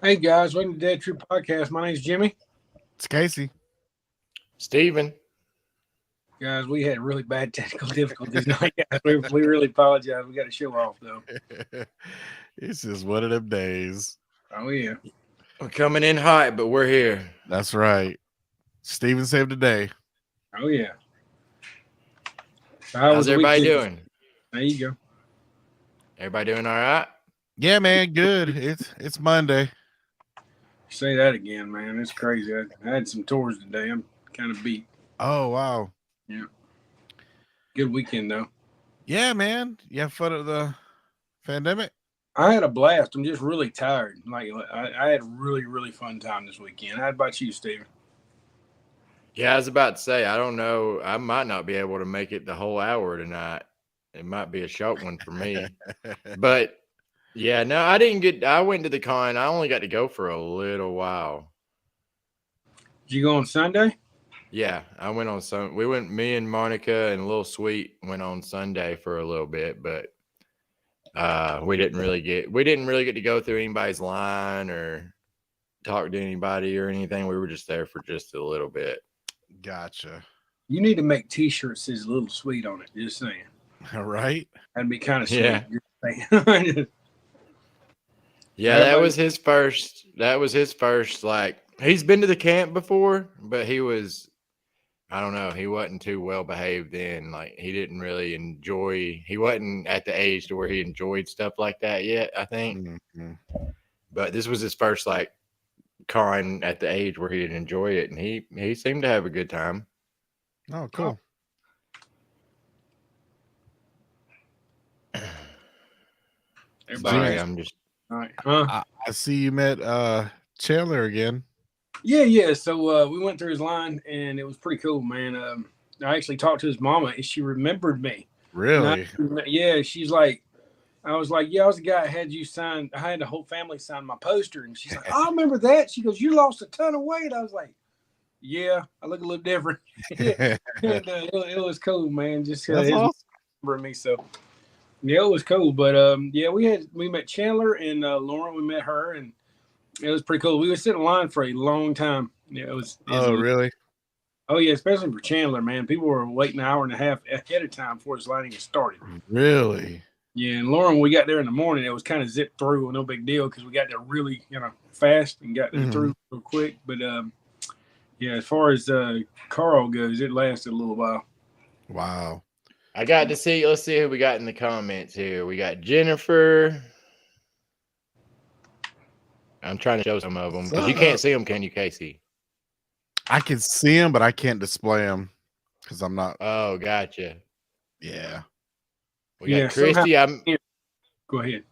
Hey guys, welcome to Dead True Podcast. My name's Jimmy. It's Casey. Steven. Guys, we had really bad technical difficulties tonight, guys. We really apologize. We got to show off though. It's just one of them days. Oh yeah. We're coming in hot, but we're here. That's right. Steven saved the day. Oh yeah. So How's everybody doing? There you go. Everybody doing all right? Yeah, man, good. It's Monday. Say that again, man. It's crazy. I had some tours today. I'm kind of beat. Oh, wow. Yeah. Good weekend though. Yeah, man. You have fun at the pandemic? I had a blast. I'm just really tired. Like I had a really, really fun time this weekend. How about you, Steven? Yeah, I was about to say, I don't know. I might not be able to make it the whole hour tonight. It might be a short one for me. But yeah, no, I went to the con. I only got to go for a little while. Did you go on Sunday? Yeah, I went on me and Monica and Lil Sweet went on Sunday for a little bit, but we didn't really get to go through anybody's line or talk to anybody or anything. We were just there for just a little bit. Gotcha. You need to make T-shirts that says Little Sweet on it. Just saying. All right. That'd be kind of sweet. Yeah. Yeah, that was his first. Like, he's been to the camp before, but he was, I don't know, he wasn't too well behaved then. Like, he didn't really enjoy. He wasn't at the age to where he enjoyed stuff like that yet, I think. Mm-hmm. But this was his first like con at the age where he'd enjoy it, and he seemed to have a good time. Oh, cool. Sorry, I'm just. All right. I see you met Chandler again. Yeah. So we went through his line, and it was pretty cool, man. I actually talked to his mama, and she remembered me. Really? Yeah. She's like, I was like, yeah, I was the guy that had you sign. I had the whole family sign my poster, and she's like, I remember that. She goes, you lost a ton of weight. I was like, yeah, I look a little different. And, it was cool, man. Just That's awesome. remember me. So yeah, it was cool. But yeah, we met Chandler and Lauren. We met her, and it was pretty cool. We were sitting in line for a long time. Yeah, it was. Oh, really? Oh yeah, especially for Chandler, man. People were waiting an hour and a half ahead of time before his line even started. Really? Yeah, and Lauren, when we got there in the morning, it was kind of zipped through, no big deal, because we got there really, fast and got there through real quick. But yeah, as far as Carl goes, it lasted a little while. Wow. I got to see. Let's see who we got in the comments here. We got Jennifer. I'm trying to show some of them because you can't see them, can you, Casey? I can see them, but I can't display them because I'm not. Oh, gotcha. Yeah. We got Christy. Go ahead.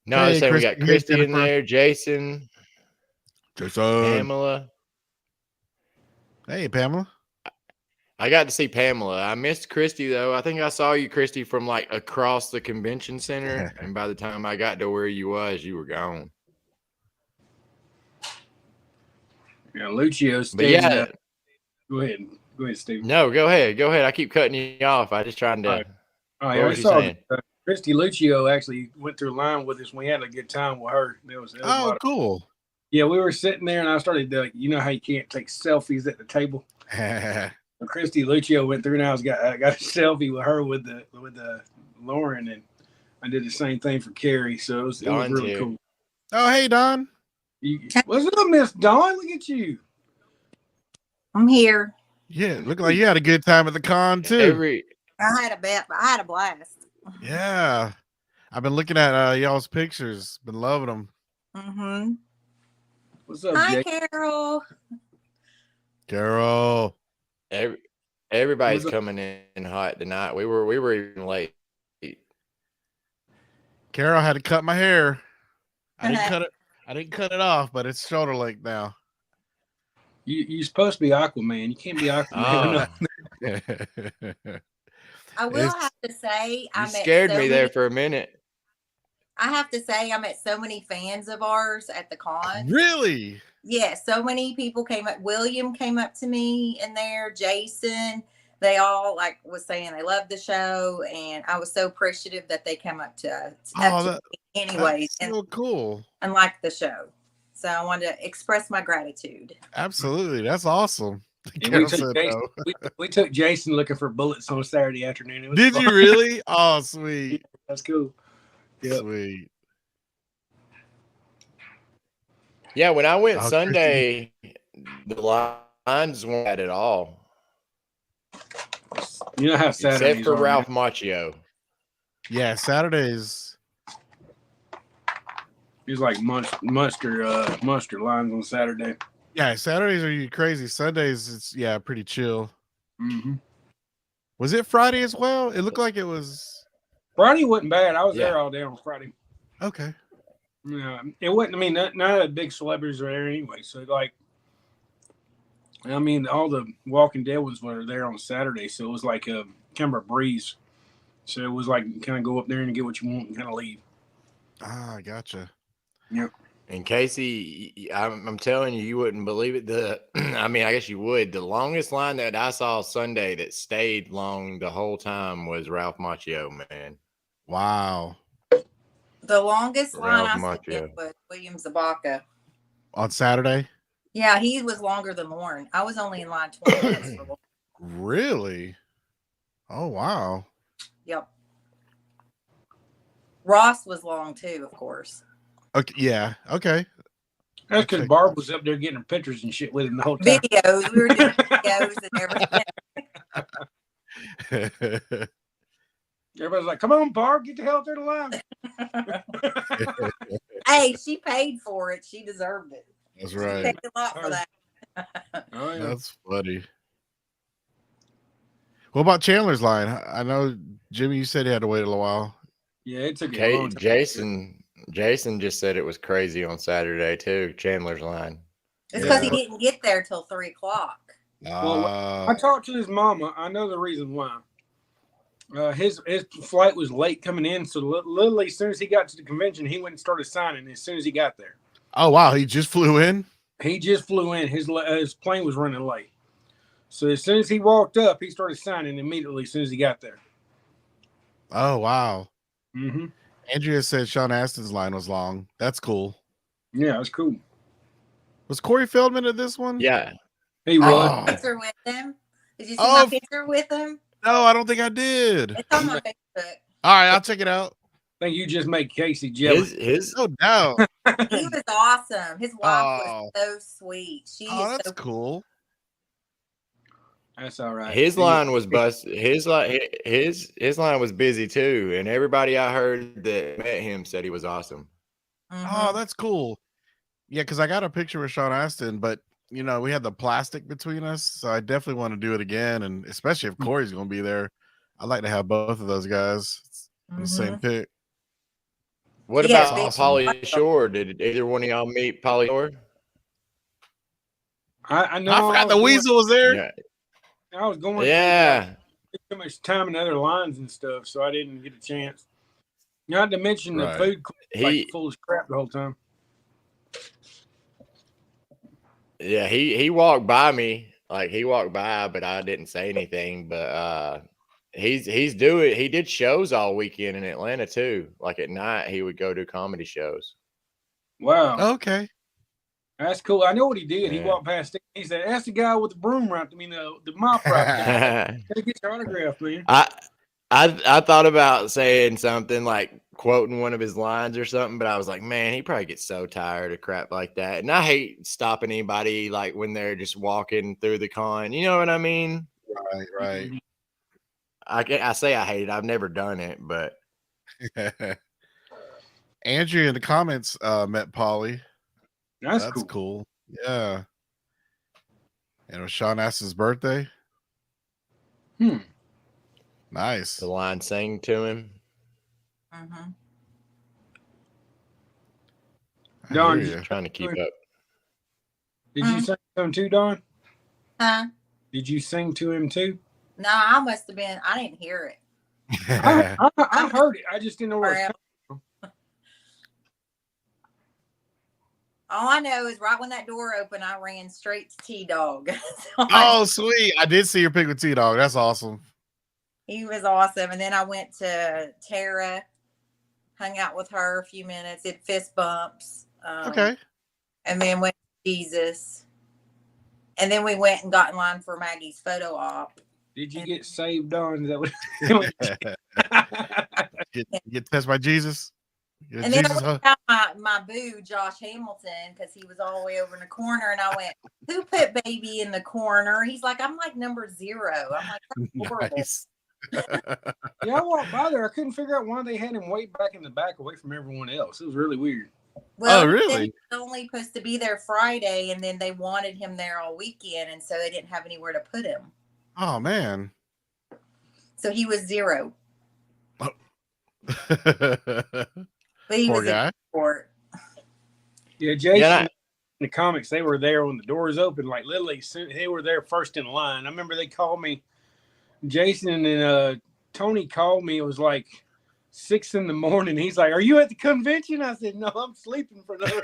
No, I was saying we got Christy in there, Jason, Pamela. Hey, Pamela. I got to see Pamela. I missed Christy, though. I think I saw you, Christy, from like across the convention center. And by the time I got to where you was, you were gone. Yeah, Lucio. But yeah. Go ahead, Steve. No, go ahead. I keep cutting you off. I just trying to. What was you saying? Christy Lucio actually went through line with us. We had a good time with her. It was cool. Yeah, we were sitting there, and I started you know how you can't take selfies at the table. Christy Lucio went through, and I got a selfie with her with the Lauren, and I did the same thing for Carrie. So it was really cool. Oh, hey, Don. What's up, Miss Dawn? Look at you. I'm here. Yeah, look like you had a good time at the con too. I had a blast. Yeah, I've been looking at y'all's pictures. Been loving them. Mm-hmm. What's up, Hi, Jake? Carol. Everybody's coming in hot tonight. We were even late. Carol had to cut my hair. I didn't cut it off, but it's shoulder length now. You're supposed to be Aquaman. You can't be Aquaman. Oh, I will It's- have to say, you scared me there for a minute. I have to say, I met so many fans of ours at the con. Really? Yeah, so many people came up. William came up to me in there. Jason, they all like was saying they loved the show, and I was so appreciative that they come up to Oh, that, me anyways that's so cool. and like the show. So I wanted to express my gratitude. Absolutely. That's awesome. And Carol we took said Jason, no. we took Jason looking for bullets on Saturday afternoon. It was Did fun. you really? Oh, sweet. That's cool. Yep. Sweet. Yeah, when I went Oh, Sunday, the lines weren't bad at all, You know how Saturdays except for are, Ralph Macchio. Yeah, Saturdays. It's like monster lines on Saturday. Yeah, Saturdays are you crazy. Sundays, it's pretty chill. Mm-hmm. Was it Friday as well? It looked like it was. Friday wasn't bad. I was Yeah. there all day on Friday. Okay. Yeah, it wasn't. I mean, none of the big celebrities were there anyway. So like, I mean, all the Walking Dead ones were there on Saturday. So it was like a kind of a breeze. So it was like kind of go up there and get what you want and kind of leave. Ah, gotcha. And Casey, I'm telling you, you wouldn't believe it. I mean, I guess you would. The longest line that I saw Sunday that stayed long the whole time was Ralph Macchio, man. Wow. The longest line Ralph I spent Macchio. was William Zabaka. On Saturday? Yeah, he was longer than Lauren. I was only in line 20 minutes for Lauren. Really? Oh, wow. Yep. Ross was long too, of course. Okay. Yeah. Okay. That's because Okay. Barb was up there getting her pictures and shit with him the whole time. Videos. We were doing videos and everything. Everybody's like, "Come on, Barb, get the hell through the line." Hey, she paid for it. She deserved it. That's She right. paid a lot for that. Oh yeah. That's funny. What about Chandler's line? I know, Jimmy, you said he had to wait a little while. Yeah, it took a long time. Jason just said it was crazy on Saturday too. Chandler's line. It's because Yeah. he didn't get there till 3 o'clock. I talked to his mama. I know the reason why. His flight was late coming in, so literally as soon as he got to the convention, he went and started signing as soon as he got there. oh, wow. He just flew in? He just flew in. His plane was running late. So as soon as he walked up, he started signing immediately as soon as he got there. Oh, wow. Mm-hmm. Andrea said Sean Astin's line was long. That's cool. Yeah, it's cool. Was Corey Feldman at this one? Yeah. He was. Oh. Picture with him. Did you see Oh. my picture with him? No, I don't think I did. It's on my Facebook. All right, I'll check it out. I think you just make Casey jealous. His No doubt. He was awesome. His wife Oh. was so sweet. She Oh, is that's so cool. That's all right. his line was bust. His line was busy too, and everybody I heard that met him said he was awesome. Mhm. Oh, that's cool. Yeah, because I got a picture with Sean Astin, but you know, we had the plastic between us, so I definitely want to do it again. And especially if Corey's gonna be there, I'd like to have both of those guys in the same pic. What Yeah, about awesome. Pauly Shore? Did either one of y'all meet Pauly Shore? I know. I forgot the weasel was there. Yeah. I was going. Yeah. Too much time in other lines and stuff, so I didn't get a chance. Not to mention the Right. food court was, like He full of crap the whole time. Yeah, he walked by me. Like he walked by, but I didn't say anything. But he did shows all weekend in Atlanta too. Like at night he would go do comedy shows. Wow, Okay. that's cool. I know what he did. He Yeah. walked past it. He said, "That's the guy with the broom right. I mean, the mop right there. Gotta get your autograph, man." I thought about saying something like quoting one of his lines or something, but I was like, man, he probably gets so tired of crap like that. And I hate stopping anybody like when they're just walking through the con. You know what I mean? Right, right. I say I hate it. I've never done it, but Andrea in the comments met Polly. That's, That's cool. cool. Yeah. And it was Sean Astin's birthday. Nice. the line sang to him. Mhm. I Darn, hear just ya. Trying to keep up. Did you sing to him too, Don? Huh? Did you sing to him too? No, I must have been. I didn't hear it. I heard it. I just didn't know where it was coming. All I know is right when that door opened, I ran straight to T-Dog. So Oh, sweet. I did see your pic with T-Dog. That's awesome. he was awesome. And then I went to Tara, hung out with her a few minutes, did fist bumps. Okay. And then went to Jesus. And then we went and got in line for Maggie's photo op. Did you get saved, Don? Is that what Get touched by Jesus? And then I went out my boo, Josh Hamilton, because he was all the way over in the corner. And I went, who put baby in the corner? He's like, I'm like number 0. I'm like, that's horrible. Nice. Yeah, I walked by there. I couldn't figure out why they had him way back in the back away from everyone else. It was really weird. Well, Oh, really? He was only supposed to be there Friday, and then they wanted him there all weekend, and so they didn't have anywhere to put him. Oh, man. So he was 0. But he Poor was guy. a sport. Yeah, Jason, in the comics, they were there when the doors opened. Like literally, they were there first in line. I remember they called me. Jason and Tony called me. It was like 6 a.m. He's like, "Are you at the convention?" I said, "No, I'm sleeping for another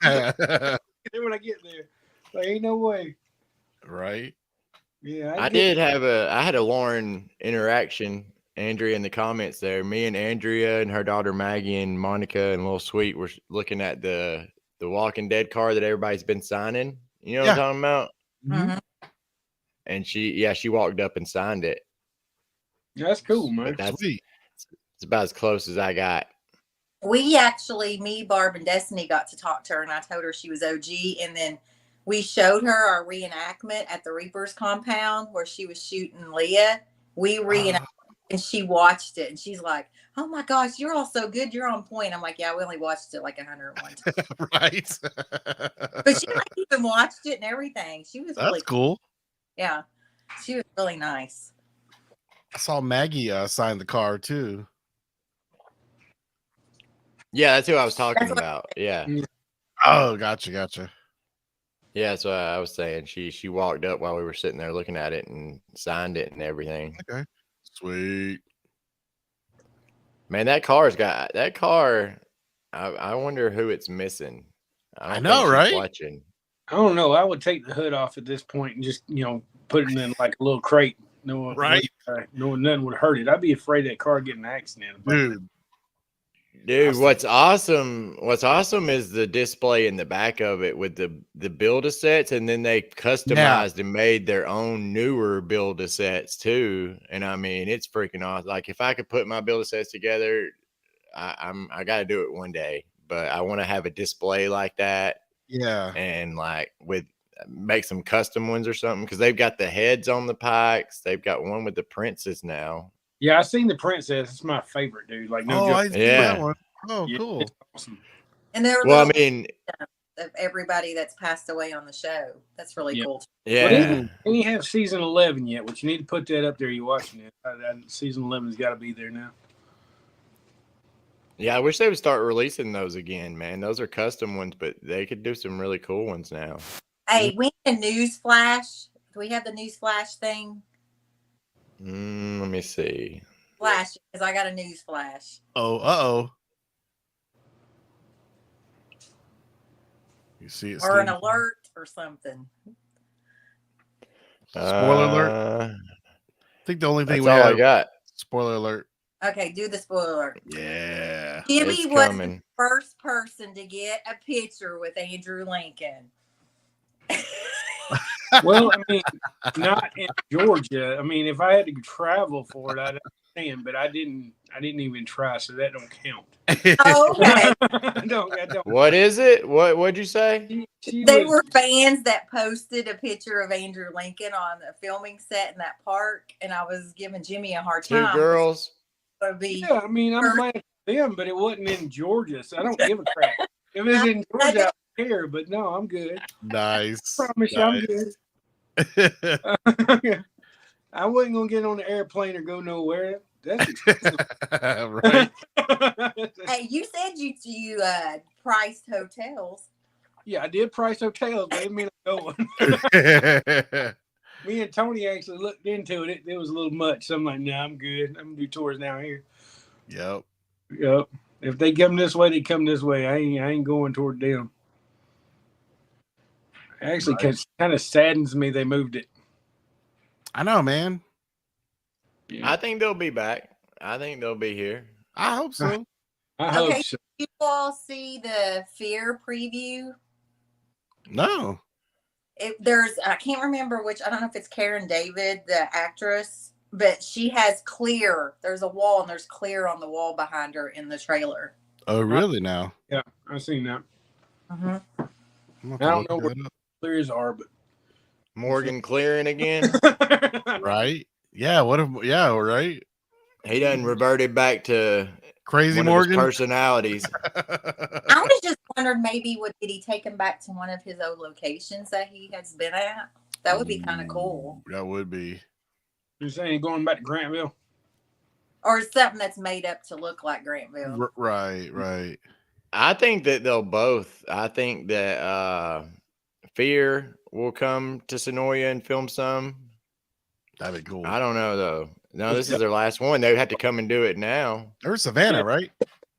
hour." When I get there, like, ain't no way. Right. Yeah, I had a Lauren interaction. Andrea in the comments there. Me and Andrea and her daughter Maggie and Monica and Little Sweet were looking at the Walking Dead card that everybody's been signing. You know what I'm talking about? Mm-hmm. And she walked up and signed it. That's cool, man. That's Sweet. it's about as close as I got. We actually, me, Barb, and Destiny got to talk to her, and I told her she was OG, and then we showed her our reenactment at the Reaper's compound where she was shooting Leah. We reenacted. And she watched it, and she's like, "Oh my gosh, you're all so good. You're on point." I'm like, "Yeah, we only watched it like 101 times." Right. But she even watched it and everything. She was That's really cool. Yeah, she was really nice. I saw Maggie sign the card too. Yeah, that's who I was talking about. Yeah. Oh, gotcha. Yeah, that's what I was saying. She walked up while we were sitting there looking at it and signed it and everything. Okay. Sweet. Man, that car. I wonder who it's missing. I know, think she's right? Watching. I don't know. I would take the hood off at this point and just put it in like a little crate. No, Right. Nothing would hurt it. I'd be afraid that car getting an accident. Dude, what's awesome is the display in the back of it with the build-a-sets, and then they customized and made their own newer build-a-sets too. And I mean, it's freaking awesome. Like if I could put my build-a-sets together, I got to do it one day. But I want to have a display like that. Yeah. And like make some custom ones or something, because they've got the heads on the Pikes. They've got one with the Princess now. Yeah, I seen the Princess. It's my favorite, dude. Like no I joke. see that one. Oh, Yeah, cool. it's awesome. And there were Well, I little mean, of everybody that's passed away on the show. That's really Yeah. cool. yeah. Well, they ain't have season 11 yet, which you need to put that up there. You watching it? Season 11's got to be there now. Yeah, I wish they would start releasing those again, man. Those are custom ones, but they could do some really cool ones now. Hey, we need a news flash. Do we have the news flash thing? Let me see. Flash, because I got a news flash. Oh, you see it, Or an Steve? alert or something. Spoiler alert. I think the only thing That's we all I have. got. Spoiler alert. Okay, do the spoiler alert. Yeah. Jimmy It's was coming. the first person to get a picture with Andrew Lincoln. Well, I mean, not in Georgia. I mean, if I had to travel for it, I'd understand, but I didn't even try, so that don't count. Oh, okay. I don't. What is it? What'd you say? They were fans that posted a picture of Andrew Lincoln on a filming set in that park, and I was giving Jimmy a hard Two time. girls. It would be, Yeah, I mean, I'm glad for them, but it wasn't in Georgia, so I don't give a crap. If it's in Georgia, I don't care, but no, I'm good. Nice. Promise you, I'm good. I wasn't gonna get on the airplane or go nowhere. That's expensive. Right. hey, you said you priced hotels. Yeah, I did price hotels, but it didn't mean I'm going. Yep. Me and Tony actually looked into it. It was a little much. So I'm like, nah, I'm good. I'm gonna do tours down here. Yep. If they come this way, they come this way. I ain't going toward them. Actually, kind of saddens me they moved it. I know, man. Yeah. I think they'll be back. I think they'll be here. I hope so. I hope so. Did you all see the Fear preview? No. I can't remember which. I don't know if it's Karen David, the actress, but she has clear. There's a wall and there's clear on the wall behind her in the trailer. Oh, really? Now? Yeah, I've seen that. Mm-hmm. I don't know where clears are, but Morgan clearing again, right? Yeah. What if? Yeah. Right. He done reverted back to Crazy Morgan personalities. I was just wondering, maybe did he take him back to one of his old locations that he has been at? That would be kind of cool. That would be. You're saying going back to Grantville, or something that's made up to look like Grantville. Right. I think that they'll both. I think that Fear will come to Sonoya and film some. That'd be cool. I don't know though. No, this is their last one. They would have to come and do it now. Or Savannah, right?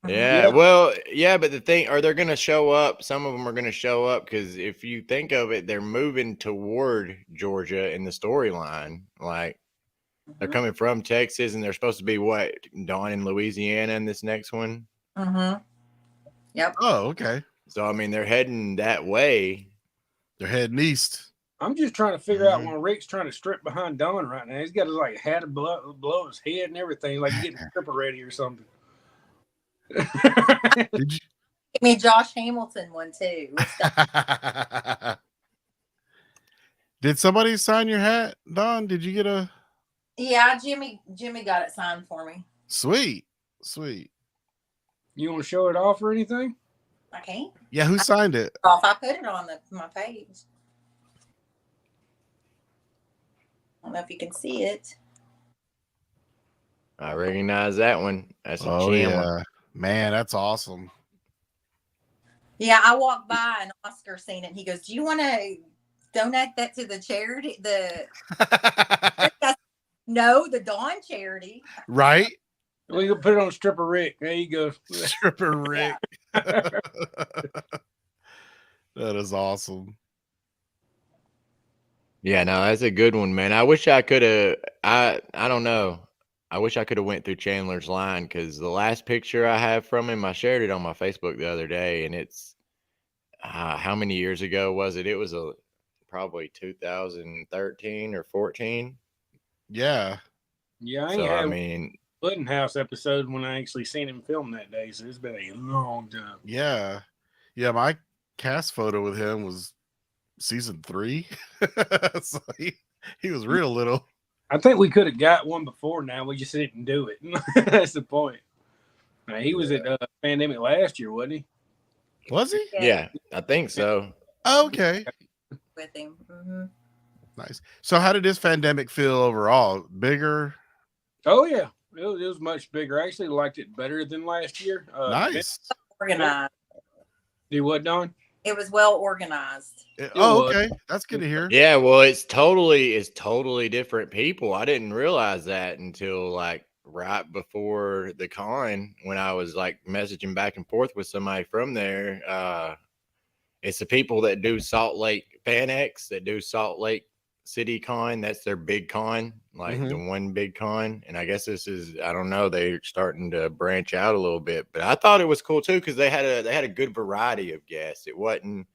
Yeah. Well, yeah, but the thing, are they going to show up? Some of them are going to show up because if you think of it, they're moving toward Georgia in the storyline. Like they're coming from Texas, and they're supposed to be Dawn in Louisiana in this next one. Mm-hmm. Yep. Oh, okay. So I mean, they're heading that way. They're heading east. I'm just trying to figure out when Rick's trying to strip behind Don right now. He's got his hat below his head and everything, like getting a stripper ready or something. Give me Josh Hamilton one too. Did somebody sign your hat, Don? Did you get a? Yeah, Jimmy got it signed for me. Sweet. You want to show it off or anything? I can't. Yeah, who signed it? I put it on my page. I don't know if you can see it. I recognize that one. That's a Chandler. Yeah. Man, that's awesome. Yeah, I walked by and Oscar seen it. And he goes, "Do you want to donate that to the charity?" No, the Dawn charity. Right. We can put it on Stripper Rick. There you go. Stripper Rick. That is awesome. Yeah, no, that's a good one, man. I wish I could have. I don't know. I wish I could have went through Chandler's line because the last picture I have from him, I shared it on my Facebook the other day, and it's how many years ago was it? It was probably 2013 or 14. Yeah. Yeah, I mean, Pudding House episode when I actually seen him film that day, so it's been a long time. Yeah. My cast photo with him was season 3. So he was real little. I think we could have got one before now. We just didn't do it. That's the point. He was at Pandemic last year, wasn't he? Was he? Yeah, I think so. Okay. With him. Mm-hmm. Nice. So how did this pandemic feel overall? Bigger? Oh, yeah. It was much bigger. I actually liked it better than last year. Nice. Organized. Do what, Don? It was well organized. Okay. That's good to hear. Yeah, well, it's totally different people. I didn't realize that until like right before the con when I was like messaging back and forth with somebody from there. It's the people that do Salt Lake FanX, that do Salt Lake City Con. That's their big con, like the one big con. And I guess this is, I don't know, they're starting to branch out a little bit. But I thought it was cool too because they had a good variety of guests. It wasn't.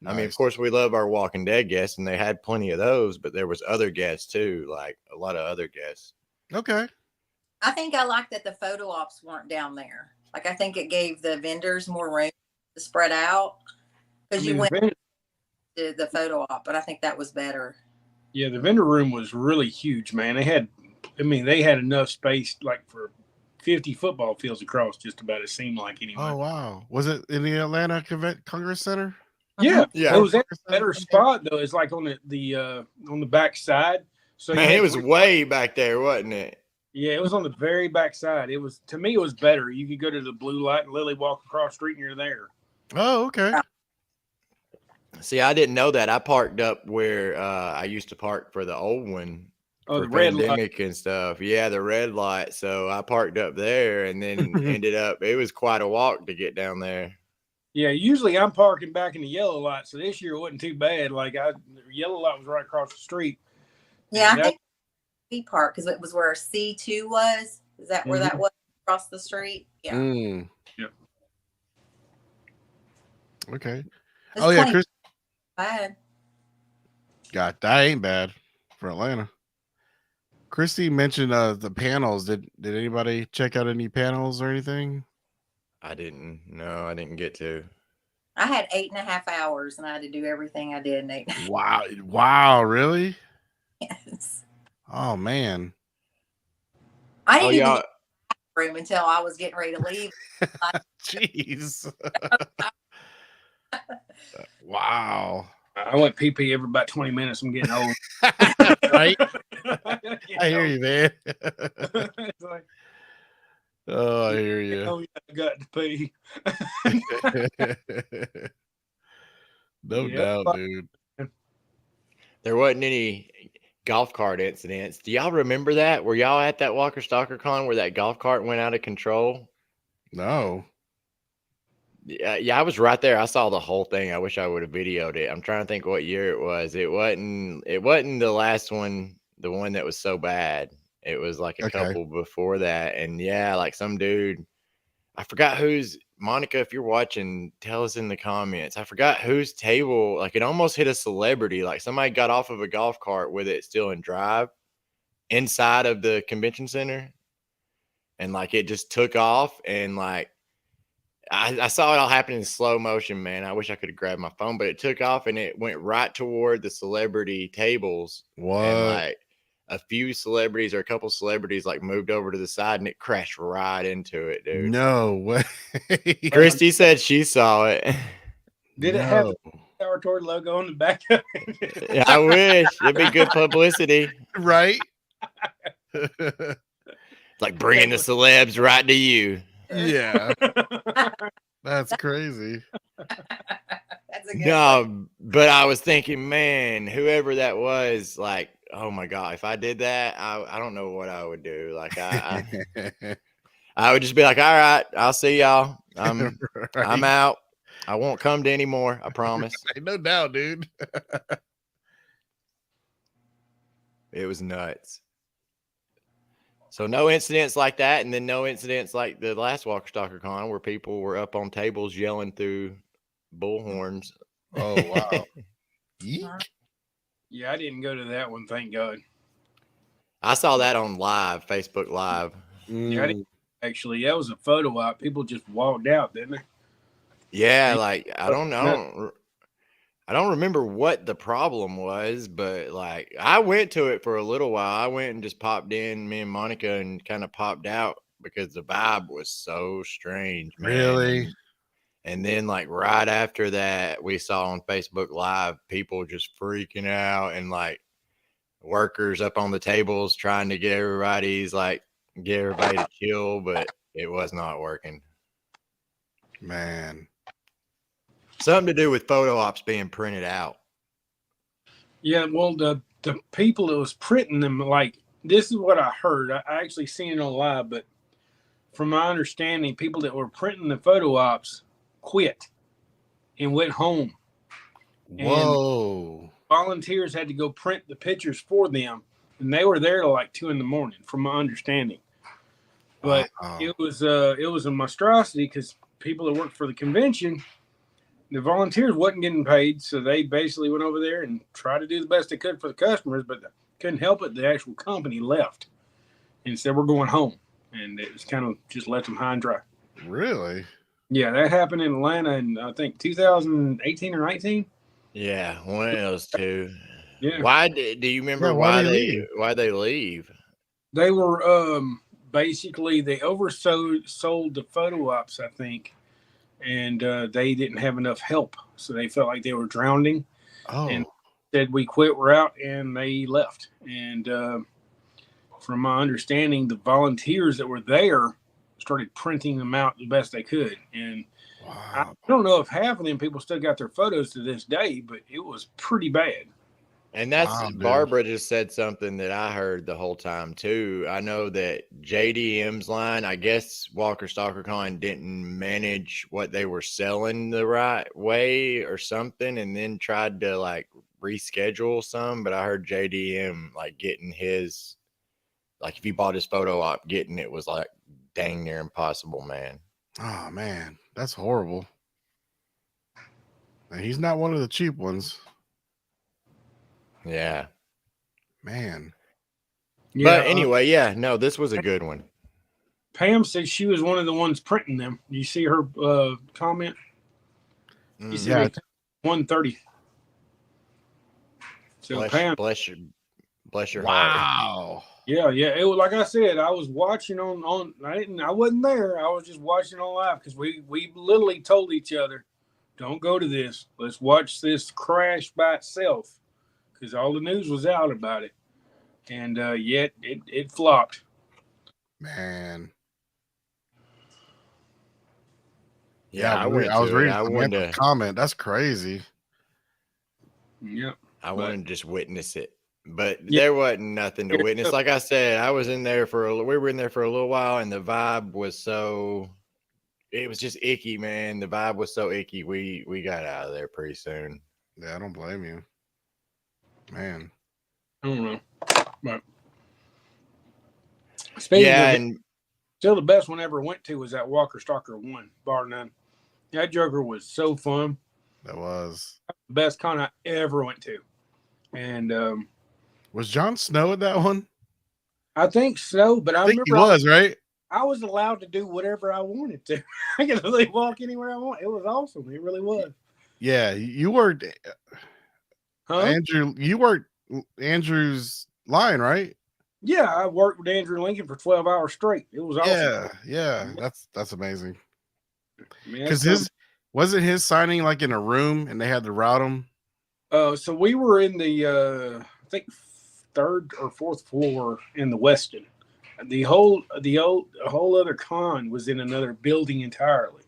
Nice. I mean, of course, we love our Walking Dead guests, and they had plenty of those. But there was other guests too, like a lot of other guests. Okay. I think I like that the photo ops weren't down there. Like I think it gave the vendors more room to spread out because you went to the photo op, but I think that was better. Yeah, the vendor room was really huge, man. They had enough space like for 50 football fields across, just about, it seemed like, anyway. Oh, wow. Was it in the Atlanta Congress Center? Yeah. It was at a better spot, though. It's like on the back side. So man, it was way back there, wasn't it? Yeah, it was on the very back side. It was, to me, it was better. You could go to the blue light and literally walk across the street and you're there. Oh, okay. See, I didn't know that. I parked up where I used to park for the old one Oh, for the red light. pandemic and stuff. Yeah, the red light. So I parked up there and then ended up. It was quite a walk to get down there. Yeah, usually I'm parking back in the yellow light, so this year it wasn't too bad. Like the yellow light was right across the street. Yeah, And I think C Park because it was where C2 was. Is that where that was across the street? Yeah. Mm. Yep. Okay. It's Oh yeah, 20 Chris. bad. God, that ain't bad for Atlanta. Christy mentioned the panels. Did anybody check out any panels or anything? I didn't. No, I didn't get to. I had 8.5 hours and I had to do everything I did in 8. Wow. Wow, really? Yes. Oh man. I didn't Oh even yeah. get to the room until I was getting ready to leave. Jeez. Wow. I went pee every about 20 minutes. I'm getting old. Right? I I hear you, man. It's like, Oh, I hear you. oh, yeah, I got to pee. No Yeah. doubt, dude. There wasn't any golf cart incidents. Do y'all remember that? Were y'all at that Walker Stalker Con where that golf cart went out of control? No. Yeah, I was right there. I saw the whole thing. I wish I would have videoed it. I'm trying to think what year it was. It wasn't the last one, the one that was so bad. It was like a Okay. couple before that. And yeah, like some dude, I forgot who's Monica, if you're watching, tell us in the comments. I forgot whose table, like it almost hit a celebrity. Like somebody got off of a golf cart with it still in drive inside of the convention center. And like it just took off and like I saw it all happen in slow motion, man. I wish I could have grabbed my phone, but it took off and it went right toward the celebrity tables. What? And like a few celebrities or a couple celebrities like moved over to the side and it crashed right into it, dude. No way. Christy said she saw it. Did it have No. the Territory logo on the back of it? I wish it'd be good publicity. Right? Like bringing the celebs right to you. Yeah. That's crazy. That's a good one. No, but I was thinking, man, whoever that was, like, oh my God, if I did that, I don't know what I would do. Like I would just be like, all right, I'll see y'all. I'm out. I won't come to anymore. I promise. No doubt, dude. It was nuts. So no incidents like that, and then no incidents like the last Walker Stalker Con where people were up on tables yelling through bullhorns. Oh wow. Yeek. Yeah, I didn't go to that one, thank God. I saw that on live, Facebook Live. Yeah, I didn't, actually, that was a photo op. People just walked out, didn't they? Yeah, like I don't know. I don't remember what the problem was, but like I went to it for a little while. I went and just popped in, me and Monica, and kind of popped out because the vibe was so strange, man. Really? And then like right after that, we saw on Facebook Live people just freaking out and like workers up on the tables trying to get everybody to chill, but it was not working. Man. Something to do with photo ops being printed out. Yeah, well, the people that was printing them, like, this is what I heard. I actually seen it on live, but from my understanding, people that were printing the photo ops quit and went home. Whoa. Volunteers had to go print the pictures for them, and they were there till like 2 a.m, from my understanding. But Wow. it was a monstrosity because people that worked for the convention, the volunteers wasn't getting paid, so they basically went over there and tried to do the best they could for the customers, but couldn't help it. The actual company left and said, we're going home. And it was kind of just left them high and dry. Really? Yeah, that happened in Atlanta in, I think, 2018 or 19. Yeah, one of those two. Yeah. Why do you remember Yeah, why leave? they leave? They were basically, they oversold the photo ops, I think, and they didn't have enough help. So they felt like they were drowning. Oh. And said, we quit, we're out, and they left. And from my understanding, the volunteers that were there started printing them out the best they could. And I Wow. don't know if half of them people still got their photos to this day, but it was pretty bad. And that's Wow, dude. Barbara just said something that I heard the whole time too. I know that JDM's line, I guess Walker Stalker Con didn't manage what they were selling the right way or something, and then tried to like reschedule some. But I heard JDM like getting his, like if he bought his photo op, getting it was like dang near impossible, man. Oh man, that's horrible. And he's not one of the cheap ones, Yeah. man. But anyway, yeah, no, this was a good one. Pam said she was one of the ones printing them. You see her comment? You Mm. see Yeah, 130. So Pam, Bless your heart. wow. yeah. It was like I said. I was watching on. I wasn't there. I was just watching on live because we literally told each other, "Don't go to this. Let's watch this crash by itself," because all the news was out about it, and yet it flopped. Man. Yeah, I was reading I the wanted to, comment. That's crazy. Yep. I wanted to just witness it, but Yeah. there wasn't nothing to witness. Like I said, I was in there we were in there for a little while, and the vibe was it was just icky, man. The vibe was so icky. We got out of there pretty soon. Yeah, I don't blame you, man. I don't know, but speaking Yeah, of, and still the best one I ever went to was that Walker Stalker one, bar none. That Joker was so fun. That was. Best con I ever went to. And Was Jon Snow at that one? I think so, but I I think he remember was, right? I was allowed to do whatever I wanted to. I could really walk anywhere I want. It was awesome. It really was. Yeah, you worked Huh? Andrew. You worked Andrew's line, right? Yeah, I worked with Andrew Lincoln for 12 hours straight. It was awesome. Yeah. That's amazing. Man, Because wasn't his signing like in a room and they had to route him? so we were in the I think third or fourth floor in the Westin. The whole other con was in another building entirely.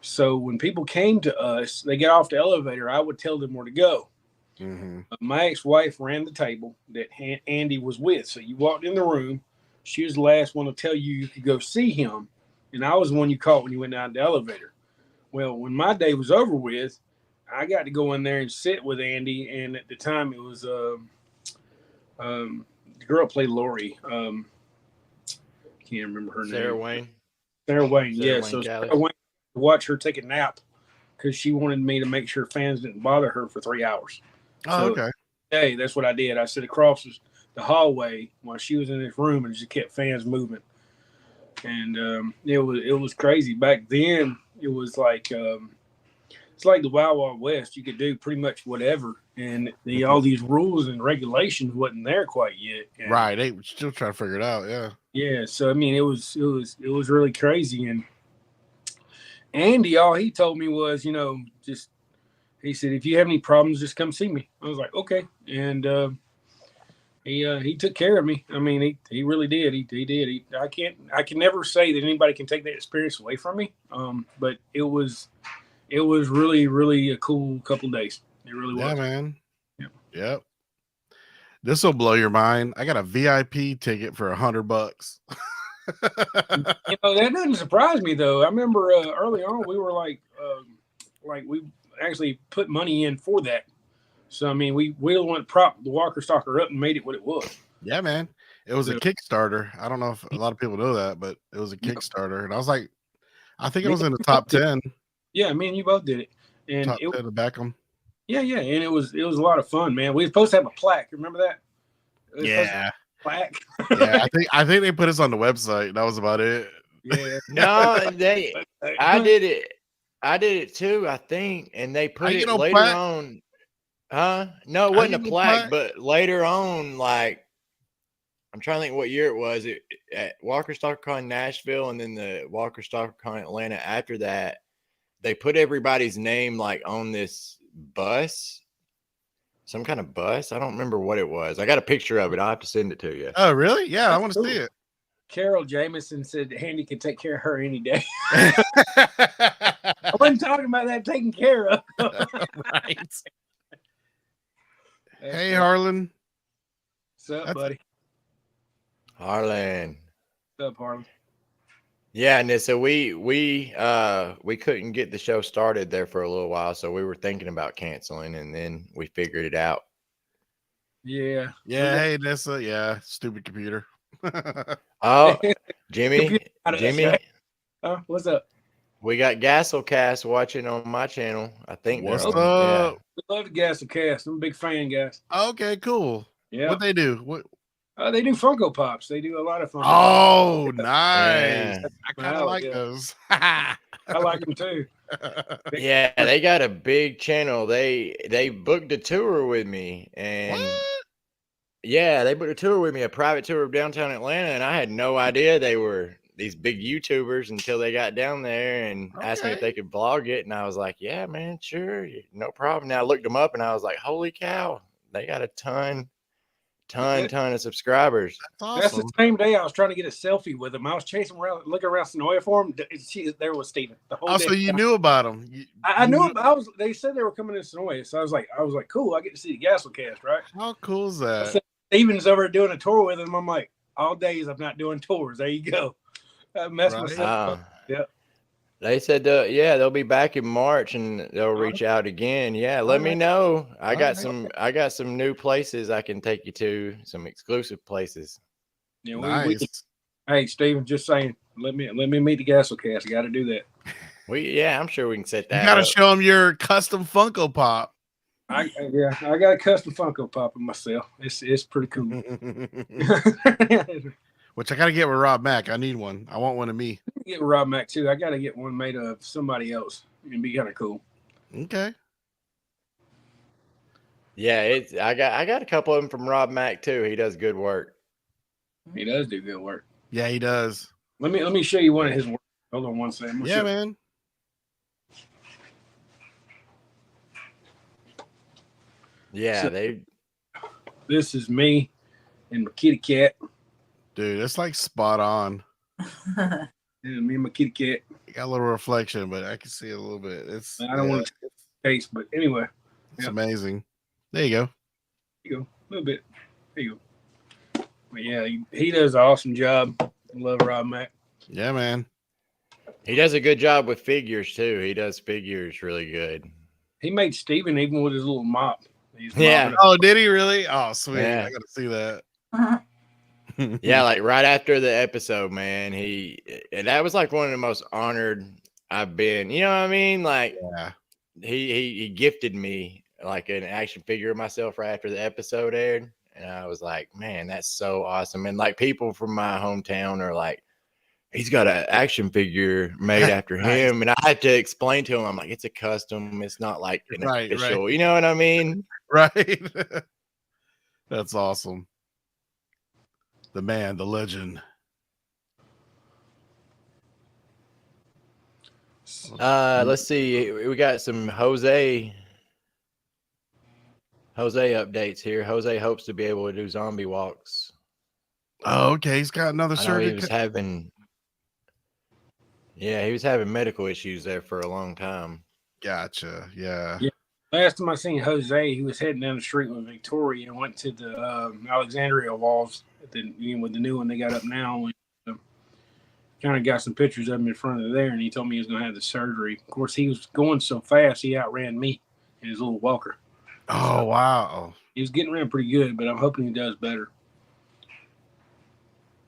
So when people came to us, they got off the elevator. I would tell them where to go. Mm-hmm. My ex-wife ran the table that Andy was with. So you walked in the room. She was the last one to tell you could go see him, and I was the one you caught when you went down the elevator. Well, when my day was over with, I got to go in there and sit with Andy, and at the time it was the girl played Lori. Can't remember her Sarah name. Wayne. Sarah Wayne. Sarah Yeah, Wayne so Callies. Sarah Wayne watch her take a nap because she wanted me to make sure fans didn't bother her for 3 hours. Oh, So, okay. Hey, that's what I did. I sit across the hallway while she was in this room and just kept fans moving. And it was crazy. Back then, it was like it's like the Wild Wild West. You could do pretty much whatever, and all these rules and regulations wasn't there quite yet. And, Right. They were still trying to figure it out. Yeah. yeah. So I mean, it was really crazy. And Andy, all he told me was, just he said, if you have any problems, just come see me. I was like, okay. And he took care of me. I mean, he really did. He did. I can never say that anybody can take that experience away from me. But it was really, really a cool couple of days. It really was. Yeah, man. Yep. Yep. This will blow your mind. I got a VIP ticket for $100. That doesn't surprise me though. I remember early on we were like we actually put money in for that. So I mean, we went prop the Walker Stalker up and made it what it was. Yeah, man. It was a Yeah. Kickstarter. I don't know if a lot of people know that, but it was a Yeah. Kickstarter, and I was like, I think it was in the top 10. Yeah, me and you both did it, and Top 10 to back them. yeah, and it was a lot of fun, man. We were supposed to have a plaque. Remember that? It was supposed to have a plaque. Yeah. I think they put us on the website. That was about it. Yeah. No, I did it too, I think, and they put I it get no later plaque? on. Huh? No, it I wasn't a get no plaque, plaque? but later on, like I'm trying to think what year it was. At Walker Stalker Con Nashville, and then the Walker Stalker Con Atlanta. After that, they put everybody's name like on this bus, some kind of bus. I don't remember what it was. I got a picture of it. I'll have to send it to you. Oh, really? Yeah, I That's want to see cool. it. Carol Jameson said that Handy could take care of her any day. I wasn't talking about that taken care of. Right. Hey, Harlan. What's up, That's- buddy? Harlan. What's up, Harlan? Yeah, and so we couldn't get the show started there for a little while, so we were thinking about canceling, and then we figured it out. Yeah. Yeah, hey, Nessa. Yeah, stupid computer. Oh, Jimmy, Computer out of that Jimmy, shit. What's up? we got Gasselcast watching on my channel. I think they're What's on. up? We love the Gas Cast. I'm a big fan, guys. Okay, cool. Yeah. What they do? What? They do Funko Pops. They do a lot of Funko Pops. Oh, nice. Yeah. I kind of like Yeah. those. I like them too. Yeah, they got a big channel. They booked a tour with me, and What? yeah, they booked a tour with me, a private tour of downtown Atlanta, and I had no idea they were these big YouTubers until they got down there and asked me if Okay. they could vlog it, and I was like, "Yeah, man, sure, no problem." Now I looked them up, and I was like, "Holy cow, they got a ton of subscribers." That's That's the awesome. same day I was trying to get a selfie with them. I was chasing around, looking around Sonoya for him. There was Steven the whole Also, day. you knew about them. I knew it. They said they were coming to Sonoya, so I was like, cool. I get to see the Gasselcast, right? How cool is I that? said, Steven's over doing a tour with him. I'm like, all days I'm not doing tours. There you go. I messed Right. myself up. Yeah. They said, they'll be back in March and they'll reach out again. Yeah, let me Alright. know. I got Alright. some new places I can take you to, some exclusive places. Yeah, Nice. hey, Steven, just saying, let me meet the Gasselcast. I got to do that. I'm sure we can set You that got to up. show them your custom Funko Pop. I got a custom Funko Pop of myself. It's pretty cool. Which I got to get with Rob Mack. I need one. I want one of me. Get Rob Mac too. I got to get one made of somebody else. It'd be kind of cool. Okay. Yeah, I got a couple of them from Rob Mack too. He does good work. He does do good work. Yeah, he does. Let me show you one of his work. Hold on one second. Yeah, man. Yeah, So- This is me and my kitty cat. Dude, it's like spot on. Yeah, me and my kitty cat. You got a little reflection, but I can see it a little bit. It's I don't want to take the face, but anyway, it's yeah. amazing. There you go. There you go. A little bit. There you go. But yeah, he does an awesome job. I love Rob Mac. Yeah, man. he does a good job with figures too. He does figures really good. He made Steven even with his little mop. He's Yeah. mopping Oh, did he really? Oh, sweet. Yeah. I gotta see that. Yeah, like right after the episode, man, and that was like one of the most honored I've been. You know what I mean? Like Yeah. he gifted me like an action figure of myself right after the episode aired, and I was like, man, that's so awesome. And like people from my hometown are like, he's got an action figure made after Nice. him, and I had to explain to him, I'm like, it's a custom, it's not like an Right. official. You know what I mean? Right. That's awesome. The man, the legend. Let's see. We got some Jose updates here. Jose hopes to be able to do zombie walks. Oh, okay. He's got another I know shirt. he was having medical issues there for a long time. Gotcha. Yeah. Yeah. Last time I seen Jose, he was heading down the street with Victoria and went to the Alexandria walls. With the new one they got up now. Kind of got some pictures of him in front of there, and he told me he was going to have the surgery. Of course, he was going so fast, he outran me in his little walker. Oh, wow. He was getting around pretty good, but I'm hoping he does better.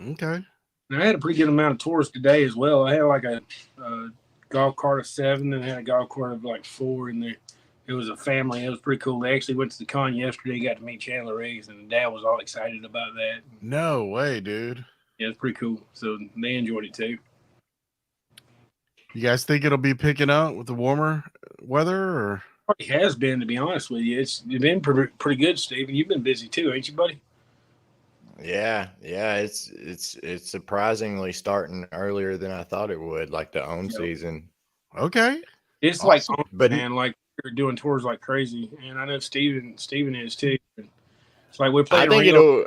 Okay. And I had a pretty good amount of tours today as well. I had like a golf cart of 7 and I had a golf cart of like 4 in there. It was a family. It was pretty cool. They actually went to the con yesterday, got to meet Chandler Riggs, and the dad was all excited about that. No way, dude. Yeah, it's pretty cool. So they enjoyed it too. You guys think it'll be picking up with the warmer weather, or? It has been, to be honest with you. It's been pretty good, Steven. You've been busy too, ain't you, buddy? Yeah, it's surprisingly starting earlier than I thought it would, like the own season. Okay. It's Awesome. like, But man, like we're doing tours like crazy, and I know Steven is too. It's like we played. I think it'll.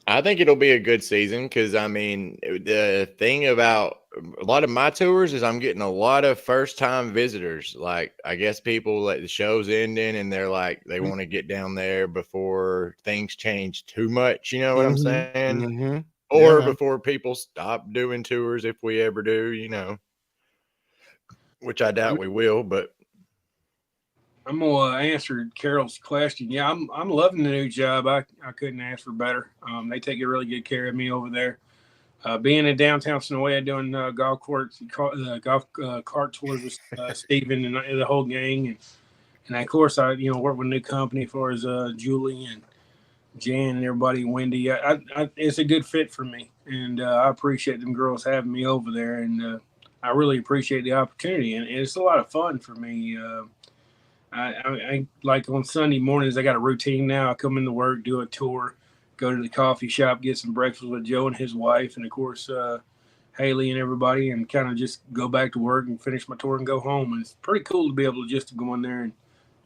I think it'll be a good season because I mean the thing about a lot of my tours is I'm getting a lot of first time visitors. Like I guess people like the show's ending and they're like they want to get down there before things change too much. You know what I'm saying? Mm-hmm. Or man. before people stop doing tours if we ever do. You know, which I doubt we will. But I'm gonna answer Carol's question. Yeah, I'm loving the new job. I couldn't ask for better. They take a really good care of me over there. Being in downtown Sonoya doing golf courts, golf cart tours with Steven and the whole gang, and of course I work with a new company for as Julie and Jan and everybody, Wendy. It's a good fit for me, and I appreciate them girls having me over there, and I really appreciate the opportunity, and it's a lot of fun for me. I like on Sunday mornings. I got a routine now. I come into work, do a tour, go to the coffee shop, get some breakfast with Joe and his wife, and of course Haley and everybody, and kind of just go back to work and finish my tour and go home. And it's pretty cool to be able to just go in there and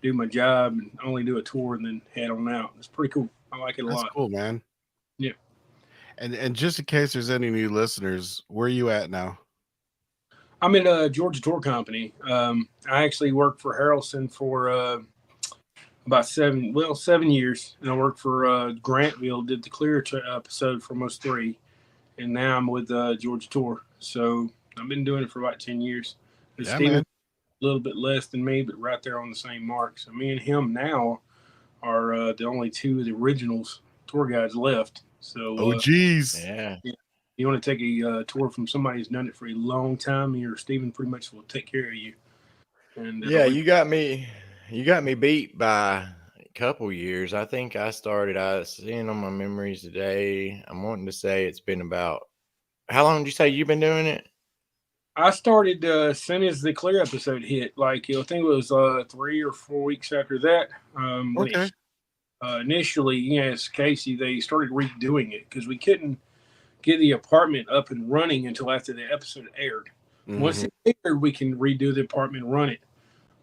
do my job and only do a tour and then head on out. It's pretty cool. I like it a That's lot. cool, man. Yeah. And just in case there's any new listeners, where are you at now? I'm in a Georgia Tour Company. I actually worked for Harrelson for about 7 years, and I worked for Grantville. Did the Clear episode for almost 3, and now I'm with Georgia Tour. So I've been doing it for about 10 years. Yeah, Steven, man. a little bit less than me, but right there on the same mark. So me and him now are the only 2 of the originals tour guides left. So Oh, geez. yeah. you want to take a tour from somebody who's done it for a long time, or Steven pretty much will take care of you. And Yeah, you got me beat by a couple years. I think I seeing on my memories today. I'm wanting to say it's been about how long did you say you've been doing it? I started as soon as the Clear episode hit. Like I think it was 3 or 4 weeks after that. Okay. Initially, as Casey, they started redoing it because we couldn't get the apartment up and running until after the episode aired. Once it aired, we can redo the apartment and run it.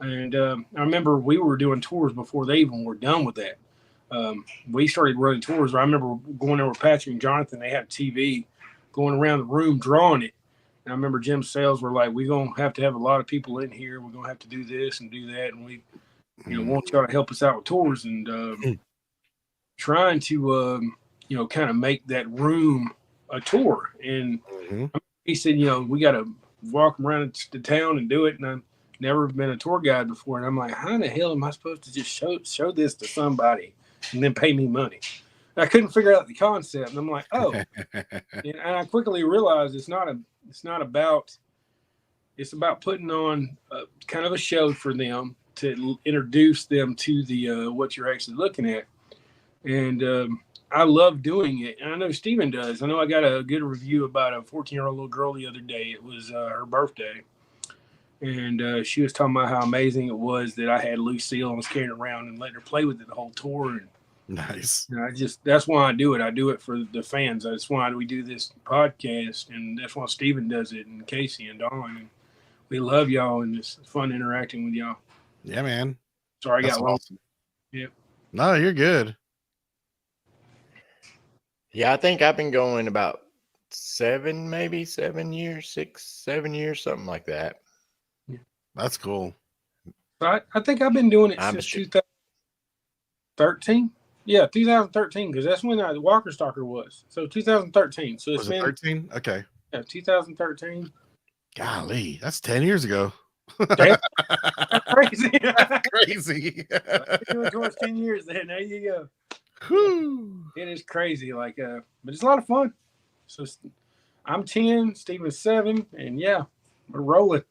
And I remember we were doing tours before they even were done with that. We started running tours. I remember going over with Patrick and Jonathan. They had TV going around the room drawing it. And I remember Jim Sales were like, we're going to have a lot of people in here. We're going to have to do this and do that. And we want y'all to help us out with tours. And trying to, kind of make that room a tour. And he said, we got to walk around the town and do it. And I've never been a tour guide before. And I'm like, how in the hell am I supposed to just show this to somebody and then pay me money? I couldn't figure out the concept. And I'm like, oh. And I quickly realized it's about putting on kind of a show for them to introduce them to the what you're actually looking at. And I love doing it. And I know Steven does. I know I got a good review about a 14-year-old little girl the other day. It was her birthday. And she was talking about how amazing it was that I had Lucille and was carrying her around and letting her play with it the whole tour. And nice. That's why I do it. I do it for the fans. That's why we do this podcast. And that's why Steven does it, and Casey and Dawn. And we love y'all, and it's fun interacting with y'all. Yeah, man. Sorry, I got lost. Awesome. Yeah. No, you're good. Yeah, I think I've been going about 7 years, 6, 7 years, something like that. That's cool. I think I've been doing it since 2013. Yeah, 2013, because that's when the Walker Stalker was. So 2013. So it's been 13? Okay. Yeah, 2013. Golly, that's 10 years ago. That's crazy. Crazy. Doing towards 10 years then. There you go. Whew. It is crazy, but it's a lot of fun. So I'm 10, Steven's 7, and yeah, we're rolling.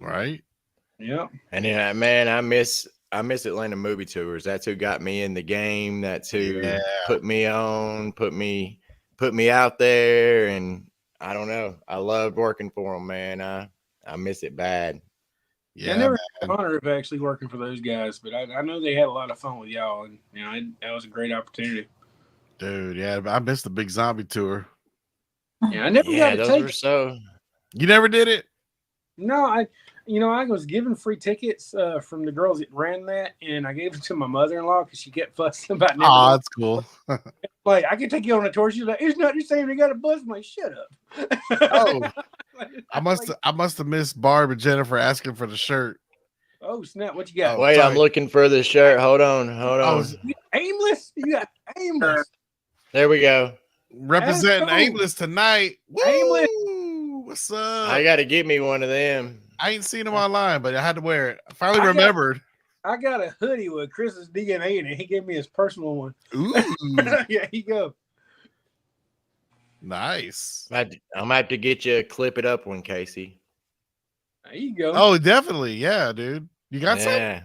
Right. Yeah. And yeah, man, I miss Atlanta movie tours. That's who got me in the game. That's who put me on, put me out there, and I don't know. I loved working for them, man. I miss it bad. Yeah, I never had the honor of actually working for those guys, but I know they had a lot of fun with y'all, and that was a great opportunity. Dude, yeah, I missed the big zombie tour. Yeah, I never got to take it. So you never did it? No, I was given free tickets from the girls that ran that, and I gave it to my mother-in-law because she kept fussing about never. Oh, that's cool. Like, I can take you on a tour. She's like, it's not the same. You got a bus. I'm like, shut up. Oh, I must have missed Barb and Jennifer asking for the shirt. Oh snap! What you got? Oh, Wait, sorry. I'm looking for the shirt. Hold on. Oh, Aimless. You got Aimless. There we go. representing cool. Aimless tonight. Woo! Aimless. What's up? I got to get me one of them. I ain't seen him online, but I had to wear it. I finally I got- remembered. I got a hoodie with Chris's DNA in it. He gave me his personal one. Ooh, Yeah, here you go. nice. I'm gonna have to get you a clip it up one, Casey. There you go. Oh, definitely. Yeah, dude. You got some? Yeah.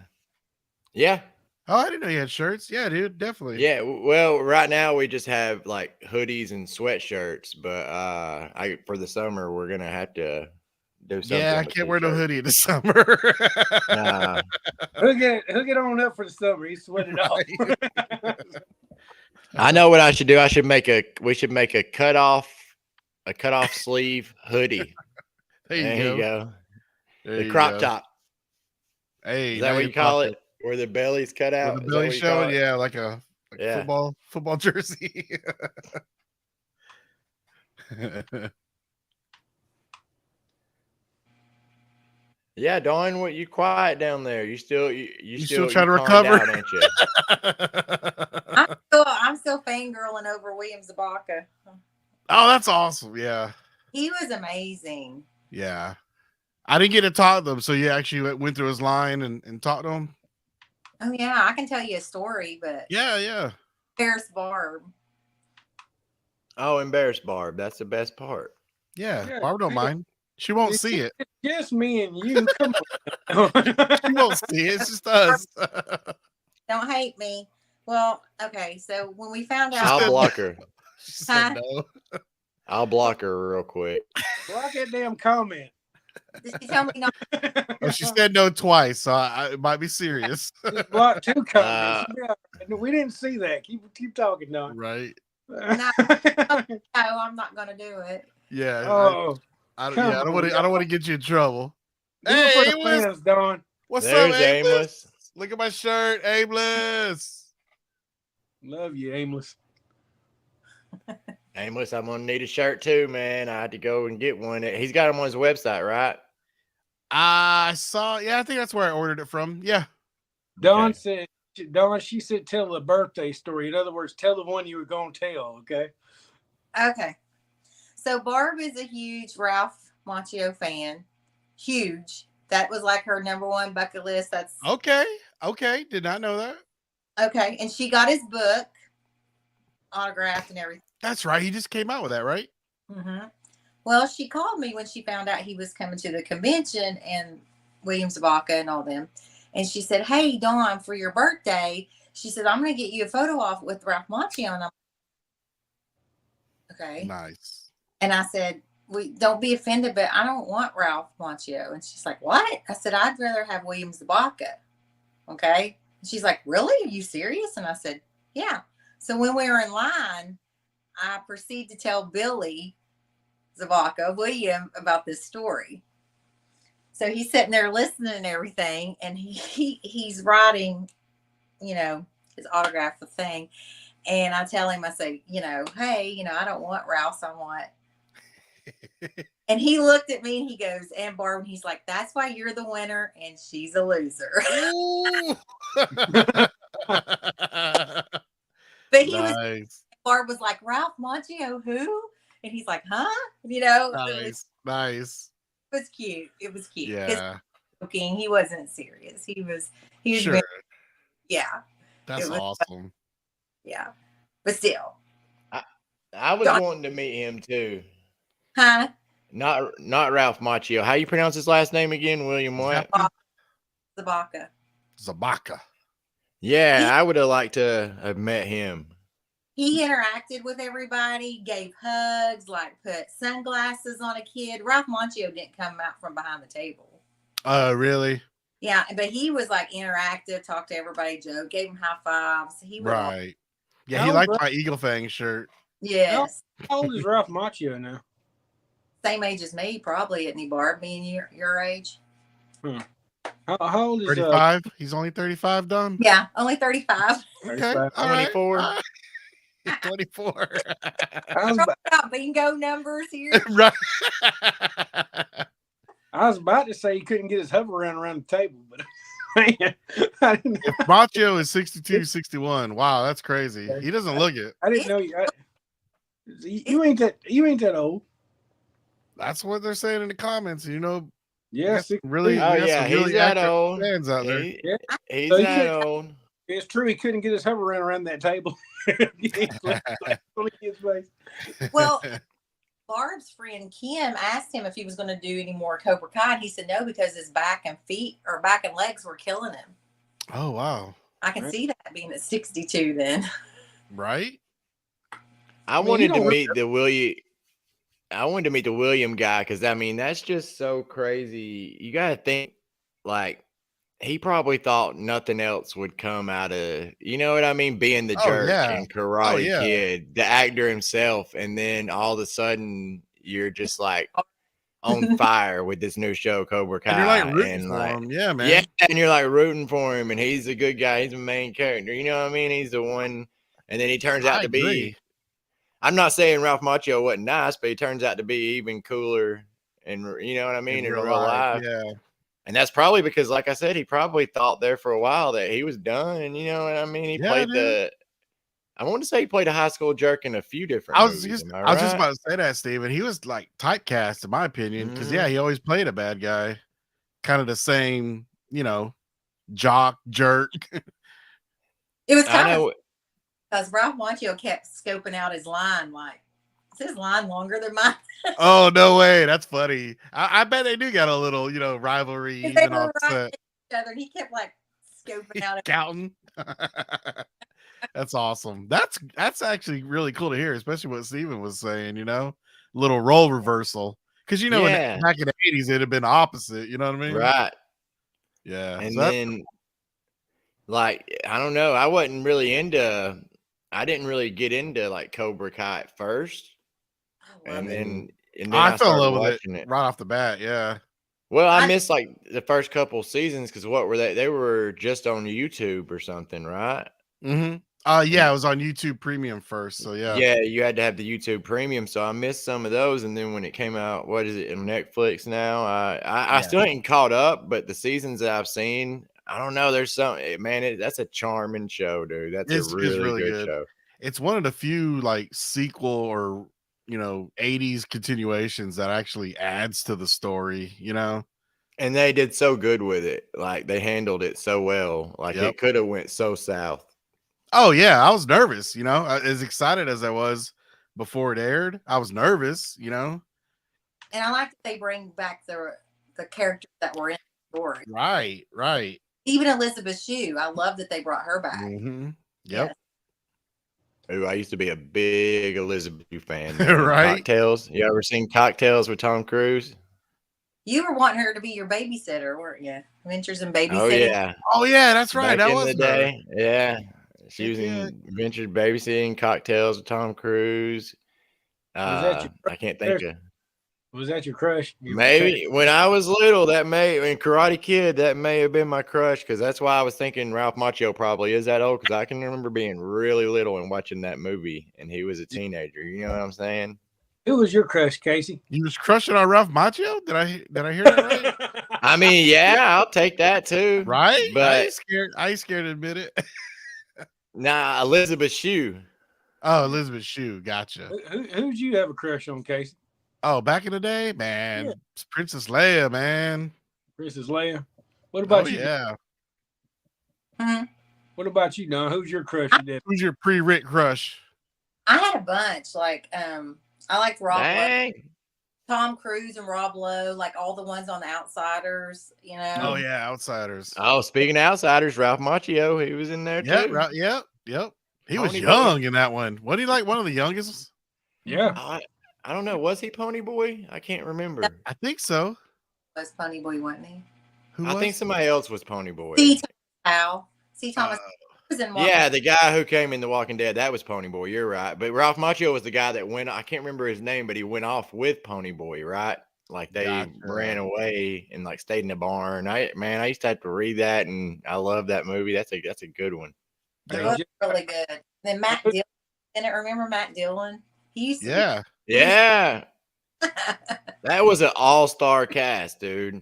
Yeah. Oh, I didn't know you had shirts. Yeah, dude. Definitely. Yeah. Well, right now we just have like hoodies and sweatshirts, but I for the summer we're gonna have to do something. Yeah, I with can't wear no t-shirts. hoodie in the summer. Nah. Hook it on up for the summer. He sweat it off. I know what I should do. We should make a cutoff sleeve hoodie. There There you you go. go. There The you crop go. top. Hey, Is now that what you're you call talking. it? Where the belly's cut out? With the Is that belly what you call showing, it? yeah, like a Yeah. football jersey. Yeah, Dawn, what you quiet down there? You still trying to calmed recover? down, ain't you? I'm still fangirling over William Zabaka. Oh, that's awesome. Yeah. He was amazing. Yeah. I didn't get to talk to him, so you actually went through his line and talked to him? Oh yeah, I can tell you a story, but Yeah. Paris Barb. Oh, embarrassed Barb. That's the best part. Yeah. Yeah, Barbara don't yeah. mind. She won't see it. It's just me and you. Come on. She won't see it. It's just us. Don't hate me. Well, okay, so when we found She's I'll out, still- block her. She said Huh? no. I'll block her real quick. Block that damn comment. did she tell me not? Oh, she said no twice, so it might be serious. Block 2 comments. Yeah, we didn't see that. Keep talking, Don. Right? No, I'm not gonna do it. Yeah. Oh, I come don't on, want to. I don't want to get you in trouble. do it for Hey, the Aimless. fans, Don. What's There's up, Aimless? Aimless. Look at my shirt, Aimless. Love you, Aimless. Aimless, I'm gonna need a shirt too, man. I had to go and get one. He's got them on his website, right? I saw. Yeah, I think that's where I ordered it from. Yeah. Don Okay. said, she said, tell the birthday story. In other words, tell the one you were going to tell, okay? Okay. So Barb is a huge Ralph Macchio fan. Huge. That was like her number one bucket list. That's Okay. Did not know that. okay. And she got his book autographed and everything. That's right. He just came out with that, right? Mm-hmm. Well, she called me when she found out he was coming to the convention and William Zabaka and all them. And she said, hey, Dawn, for your birthday, she said, I'm going to get you a photo off with Ralph Macchio. And I'm okay. Nice. And I said, we don't be offended, but I don't want Ralph Macchio. And she's like, what? I said, I'd rather have William Zabaka. Okay. And she's like, really? Are you serious? And I said, yeah. So when we were in line, I proceed to tell Billy Zabaka, William, about this story. So he's sitting there listening and everything, and he's writing, his autograph thing. And I tell him, I say, hey, I don't want Ralph's, I want. And he looked at me and he goes, and Barb, and he's like, that's why you're the winner and she's a loser. But he was, Nice. Barb was like, Ralph Macchio, who? And he's like, huh? It Nice. was cute. It was cute. Yeah. Joking. He wasn't serious. He was Sure. being, yeah. That's It was- awesome. Yeah. But still. I was Don- wanting to meet him too. Huh? Not Ralph Macchio. How you pronounce his last name again? William what? Zabaka. Zabaka. Yeah, I would have liked to have met him. He interacted with everybody, gave hugs, like put sunglasses on a kid. Ralph Macchio didn't come out from behind the table. Really? Yeah, but he was like interactive, talked to everybody, joke, gave him high fives. He was Right. Yeah, he Oh, liked bro. my Eagle Fang shirt. yes. How old is Ralph Macchio now? Same age as me, probably, isn't he, Barb? Me and your age. How old is 35. He's only 35 done. Yeah, only 35. Okay. 35? All right. 24. All right. 24. I was, Got bingo numbers here. Right. I was about to say he couldn't get his hover around the table, but man, I didn't, If Macho is 62, 61, wow, that's crazy. He doesn't look it. I didn't know you ain't that old. That's what they're saying in the comments. You know, Yeah, really, Oh, you got yeah, some he's really that accurate old. fans out there. He's So you that can't- old. it's true. He couldn't get his hover around that table. Well, Barb's friend Kim asked him if he was going to do any more Cobra Kai, and he said no because his back and legs were killing him. Oh wow! I can Right. see that being at 62 then. Right? I mean, you wanted to don't meet the William. I wanted to meet the William guy because I mean that's just so crazy. You got to think like he probably thought nothing else would come out of you know what I mean, being the Oh, jerk yeah. and Karate yeah. Kid, the actor himself, and then all of a sudden you're just like on fire with this new show Cobra Kai, And you're like rooting and, for like, him. Yeah, man. yeah, and you're like rooting for him, and he's a good guy. He's the main character. You know what I mean? He's the one, and then he turns out I to be. agree. I'm not saying Ralph Macchio wasn't nice, but he turns out to be even cooler, and you know what I mean in real life. Yeah. And that's probably because, like I said, he probably thought there for a while that he was done. And you know what I mean? He Yeah, played dude. the. I want to say he played a high school jerk in a few different. I was movies, just am I was just right? about to say that, Steven. He was like typecast, in my opinion, because yeah, he always played a bad guy, kind of the same, you know, jock jerk. It was I kind of know. because Ralph Macchio kept scoping out his line like, is his line longer than mine? Oh no way, that's funny. I bet they do got a little, you know, rivalry They even were off right set. next to each other, and he kept like scoping out. Counting. That's awesome. That's actually really cool to hear, especially what Steven was saying, you know, little role reversal. Because you know, Yeah. back in the 80s, it'd have been opposite, you know what I mean? Right. Yeah. And so that's- then, like, I don't know. I didn't really get into like Cobra Kai at first. I love And it. then I fell in started love with watching it right off the bat. Yeah. Well, I I- missed like the first couple seasons because what were they? They were just on YouTube or something, right? Mm-hmm. Yeah, it was on YouTube Premium first. So yeah. Yeah, you had to have the YouTube Premium, so I missed some of those. And then when it came out, what is it on Netflix now? I still ain't caught up, but the seasons that I've seen, I don't know. There's some man. That's a charming show, dude. That's It's a really good show. It's one of the few like sequel or, you know, 80s continuations that actually adds to the story, you know? And they did so good with it. Like they handled it so well. Like Yep. it could have went so south. Oh yeah, I was nervous, you know, as excited as I was before it aired. I was nervous, you know. And I like that they bring back the characters that were in the story. Right. Even Elizabeth Shue, I love that they brought her back. Mm-hmm. Yep. Ooh, I used to be a big Elizabeth Shue fan. Right. Cocktails. You ever seen Cocktails with Tom Cruise? You were wanting her to be your babysitter, weren't you? Adventures in Babysitting. Oh yeah. Oh yeah, that's right. Back That in was the her. day. Yeah. She was Yeah. in Adventure Babysitting, Cocktails with Tom Cruise. that your I can't think of Was that your crush? maybe when I was little, in Karate Kid, that may have been my crush because that's why I was thinking Ralph Macchio probably is that old because I can remember being really little and watching that movie and he was a teenager. You know what I'm saying? Who was your crush, Casey? You was crushing on Ralph Macchio? Did I hear that right? I mean, yeah, I'll take that too. Right? But I ain't scared to admit it. nah, Elizabeth Shue. Oh, Elizabeth Shue, gotcha. Who'd you have a crush on, Casey? Oh, back in the day, man, Yeah. it's Princess Leia, man. Princess Leia. What about Oh you? yeah. Mhm. What about you, Don? Who's your crush? You did? Who's your pre-Rick crush? I had a bunch. Like, I liked Rob Lowe, Dang. Tom Cruise and Rob Lowe, like all the ones on The Outsiders, you know. Oh yeah, Outsiders. Oh, speaking of outsiders, Ralph Macchio, he was in there Yep, too. right, yep. He was Pony Boy. young in that one. Wasn't he like one of the youngest? Yeah. I don't know. Was he Pony Boy? I can't remember. I think so. Was Funny Boy, wasn't he? Who I was? think somebody else was Pony Boy. C. Thomas was in one. Yeah, the guy who came in The Walking Dead, that was Pony Boy. You're right. But Ralph Macchio was the guy that went. I can't remember his name, but he went off with Pony Boy, right? Like they Gotcha. ran away and like stayed in the barn. I used to have to read that, and I love that movie. That's a good one. It Hey, was Jeff, really good. Then Matt Dillon. Didn't remember Matt Dillon? He used to Yeah. Yeah, be. that was an all-star cast, dude.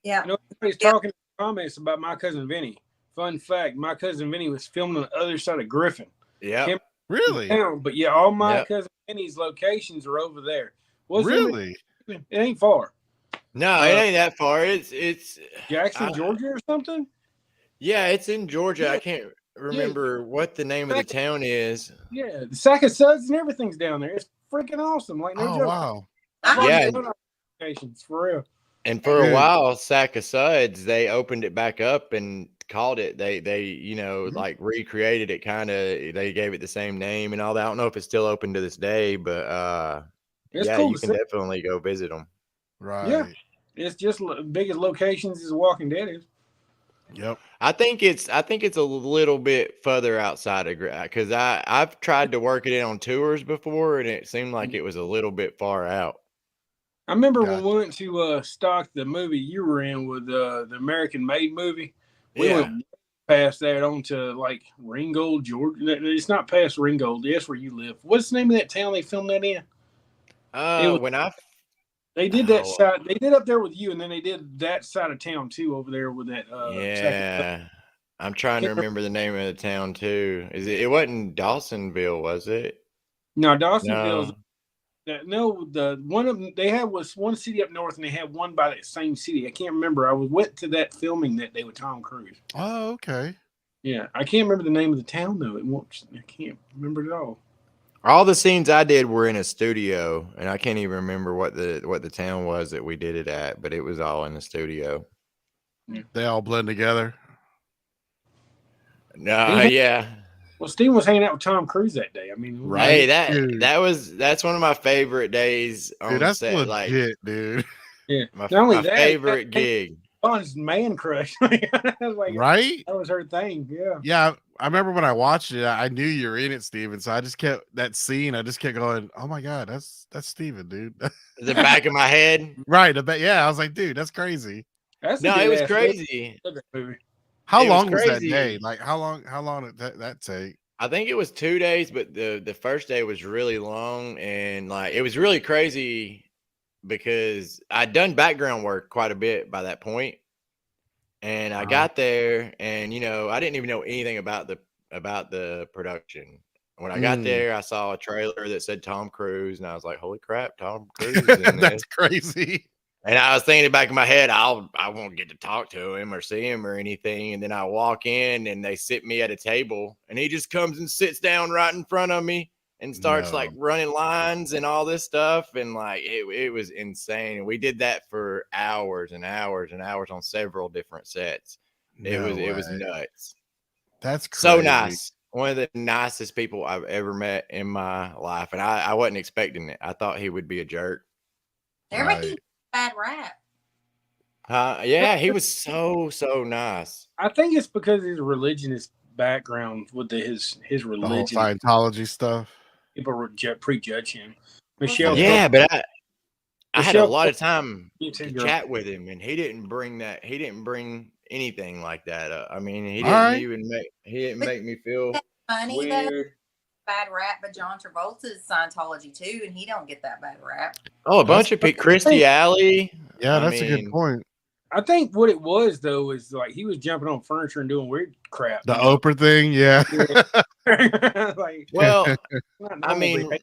Yeah. you know, everybody's talking in the comments about My Cousin Vinny. Fun fact: My Cousin Vinny was filmed on the other side of Griffin. Yep. Him- Really? Town, but yeah, all My Yep. Cousin Vinny's locations are over there. What's the name? Really? It ain't far. No, it ain't that far. It's Jackson, I- Georgia, or something. yeah, it's in Georgia. I Yeah. can't remember what the name of the town is. Yeah, the Sack of Suds and everything's down there. It's freaking awesome. Like no Oh joke. wow. Yeah. Locations for real. And for a Dude. while, Sack of Suds, they opened it back up and called it. They Mhm. like recreated it kind of. They gave it the same name and all that. I don't know if it's still open to this day, but It's yeah, cool you to can see. definitely go visit them. Right. It's just biggest locations as Walking Dead is. Yep. I think it's a little bit further outside of because I've tried to work it in on tours before, and it seemed like it was a little bit far out. I remember when Gotcha. we went to stock the movie you were in with the American Made movie. We Yeah. went past that on to like Ringgold, Georgia. It's not past Ringgold. That's where you live. What's the name of that town they filmed that in? was- When I They did that Oh. side. They did up there with you, and then they did that side of town too over there with that. yeah, I'm trying to Can't remember the name of the town too. Is it? It wasn't Dawsonville, was it? No, Dawsonville's. No. No, the one of them they had was one city up north, and they had one by that same city. I can't remember. I went to that filming that day with Tom Cruise. Oh, okay. Yeah, I can't remember the name of the town though. I can't remember it all. All the scenes I did were in a studio, and I can't even remember what the town was that we did it at, but it was all in the studio. They all blend together. No, yeah. Well, Steven was hanging out with Tom Cruise that day. I mean, Hey, Dude. that's one of my favorite days on Dude, that's set. legit, dude. yeah. My Not only my that, favorite gig. Don's man crush. I was like, Right? that was her thing. Yeah. Yeah. I remember when I watched it, I knew you were in it, Steven. So I just kept that scene. I just kept going, oh my God, that's Steven, dude. The back of my head. Right. Yeah. I was like, dude, that's crazy. That's a No, it was good-ass crazy. movie. How It was long was that crazy. day? Like how long did that take? I think it was 2 days, but the first day was really long, and like it was really crazy because I'd done background work quite a bit by that point. And I got there, and I didn't even know anything about the production. When I got there, I saw a trailer that said Tom Cruise, and I was like, "Holy crap, Tom Cruise is in this!" That's crazy. And I was thinking in the back of my head, I won't get to talk to him or see him or anything. And then I walk in, and they sit me at a table, and he just comes and sits down right in front of me and starts like running lines and all this stuff. And like it was insane. And we did that for hours and hours and hours on several different sets. It was nuts. That's crazy. So nice. One of the nicest people I've ever met in my life. And I wasn't expecting it. I thought he would be a jerk. Everybody Right. bad rap. Yeah, he was so nice. I think it's because his religionist background with his The whole religion. Scientology stuff. People prejudge him. Michelle. Yeah, but I had a Michelle- lot of time You too, to girl. chat with him, and he didn't bring anything like that up. I mean, he All didn't right. even make me feel Funny though, weird. bad rap, but John Travolta's Scientology too, and he don't get that bad rap. Oh, a bunch of people. Christy Alley. Yeah, I that's a good mean, point. I think what it was though is like he was jumping on furniture and doing weird crap. The Oprah thing, yeah. like, Well, not I normal mean, behavior.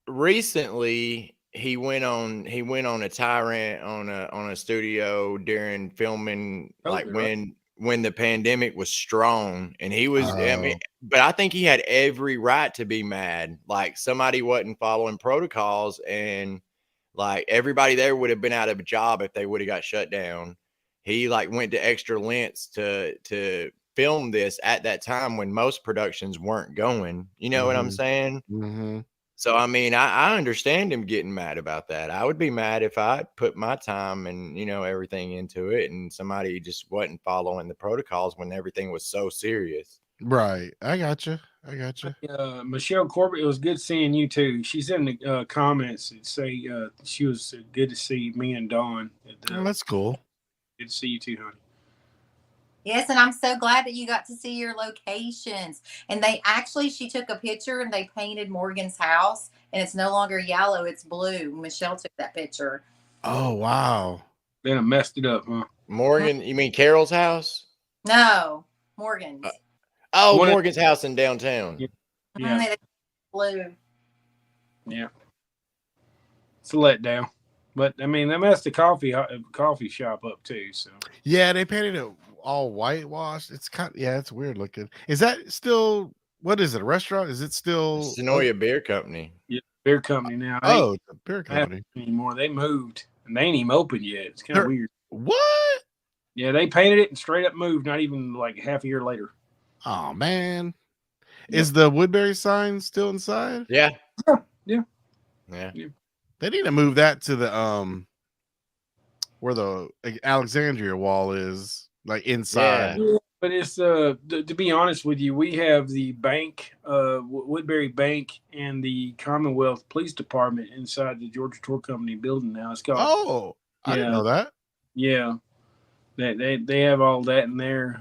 recently he went on a tirade on a studio during filming, like COVID, right? when the pandemic was strong, and he was. I mean, but I think he had every right to be mad. Like somebody wasn't following protocols, and like everybody there would have been out of a job if they would have got shut down. He like went to extra lengths to film this at that time when most productions weren't going. You know what I'm Mhm. saying? Mm-hmm. So I mean, I understand him getting mad about that. I would be mad if I put my time and everything into it, and somebody just wasn't following the protocols when everything was so serious. Right. I got you. I got you. Michelle Corbett, it was good seeing you too. She's in the comments that say she was good to see me and Dawn. Oh, that's cool. Good to see you too, honey. Yes, and I'm so glad that you got to see your locations. And she took a picture and they painted Morgan's house, and it's no longer yellow, it's blue. Michelle took that picture. Oh, wow. Then I messed it up, huh? Morgan, you mean Carol's house? No, Morgan's. Morgan's house in downtown. Yeah. Blue. Yeah. It's a letdown. But I mean, they messed the coffee shop up too. So Yeah, they painted it all whitewashed. It's it's weird looking. Is that still, what is it? A restaurant? Is it still Sonoya Beer Company? yeah, beer company now. Oh, it's a beer company Anymore. They moved and they ain't even open yet. It's kind of weird. What? Yeah, they painted it and straight up moved. Not even like half a year later. Oh man, is the Woodbury sign still inside? Yeah. Yeah. They need to move that to the where the Alexandria wall is, like inside. Yeah, but it's to be honest with you, we have the bank, Woodbury Bank, and the Commonwealth Police Department inside the Georgia Tour Company building now. It's called. Oh, I didn't know that. Yeah, they have all that in there.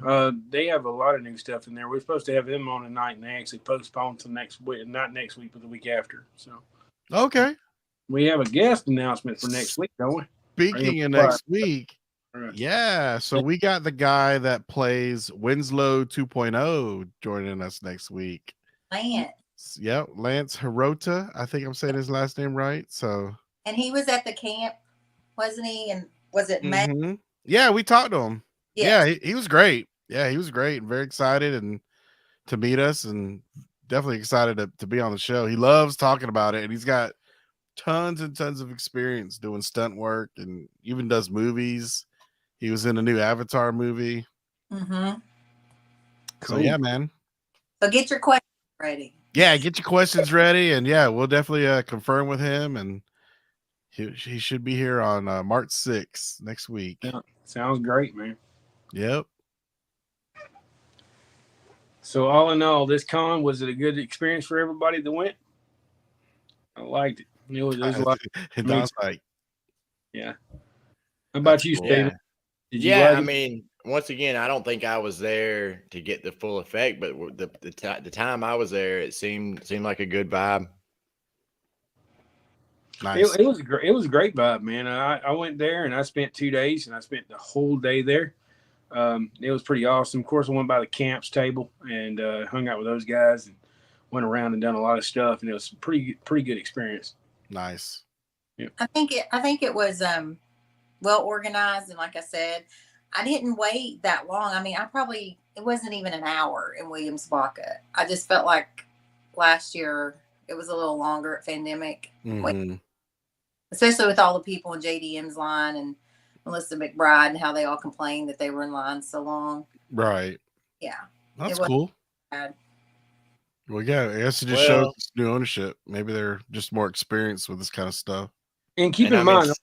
They have a lot of new stuff in there. We're supposed to have them on tonight, and they actually postponed to next week, not next week, but the week after. So okay, we have a guest announcement for next week, don't we? Speaking of next week, right. Yeah, so we got the guy that plays Winslow 2.0 joining us next week. Lance. Yep, Lance Hirota. I think I'm saying his last name right. So, and he was at the camp, wasn't he? And was it Matt? Yeah, we talked to him. Yes. Yeah, he was great. Yeah, he was great and very excited and to meet us, and definitely excited to be on the show. He loves talking about it, and he's got tons and tons of experience doing stunt work and even does movies. He was in a new Avatar movie. So yeah, man. So get your questions ready. Yeah, get your questions ready, and yeah, we'll definitely confirm with him, and he should be here on March 6th next week. Yeah, sounds great, man. Yep. So all in all, this con, was it a good experience for everybody that went? I liked it. It was a lot. Like, yeah. How about you, Cool. Steven? Yeah, I mean, once again, I don't think I was there to get the full effect, but the time I was there, it seemed like a good vibe. Nice. It was a great vibe, man. I went there and I spent 2 days, and I spent the whole day there. It was pretty awesome. Of course, I went by the camps table and hung out with those guys and went around and done a lot of stuff, and it was pretty good experience. Nice. Yeah. I think it was well organized, and like I said, I didn't wait that long. I mean, it wasn't even an hour in Williams Baca. I just felt like last year it was a little longer at Pandemic, especially with all the people in JDM's line and Melissa McBride and how they all complained that they were in line so long. Right. Yeah. That's cool. Bad. Well, yeah, I guess it just shows new ownership. Maybe they're just more experienced with this kind of stuff. And keep in mind, the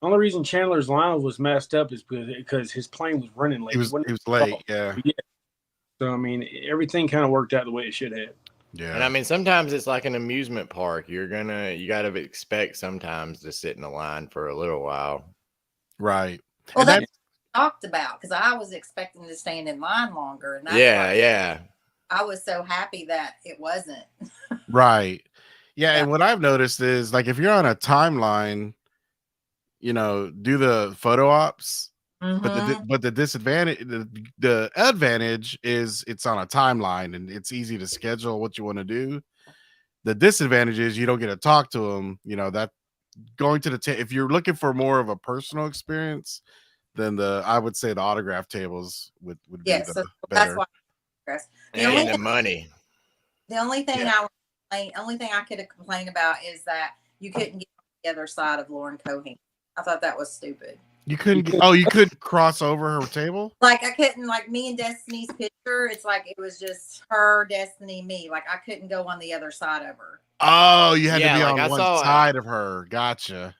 only reason Chandler's line was messed up is because his plane was running late. He was late, yeah. So, I mean, everything kind of worked out the way it should have. Yeah. And I mean, sometimes it's like an amusement park. You got to expect sometimes to sit in a line for a little while. Right. Well, that's what I talked about, because I was expecting to stand in line longer. And that's I was so happy that it wasn't. Right. Yeah. And what I've noticed is, like, if you're on a timeline, do the photo ops, but the disadvantage, the advantage is it's on a timeline and it's easy to schedule what you want to do. The disadvantage is you don't get to talk to them. That going to if you're looking for more of a personal experience, then I would say the autograph tables would be the better. That's why. And the money. The only thing I could complain about is that you couldn't get on the other side of Lauren Cohen. I thought that was stupid. You couldn't you couldn't cross over her table? Like I couldn't, like me and Destiny's picture, it's like it was just her, Destiny, me. Like I couldn't go on the other side of her. Oh, you had to be on one side of her. Gotcha.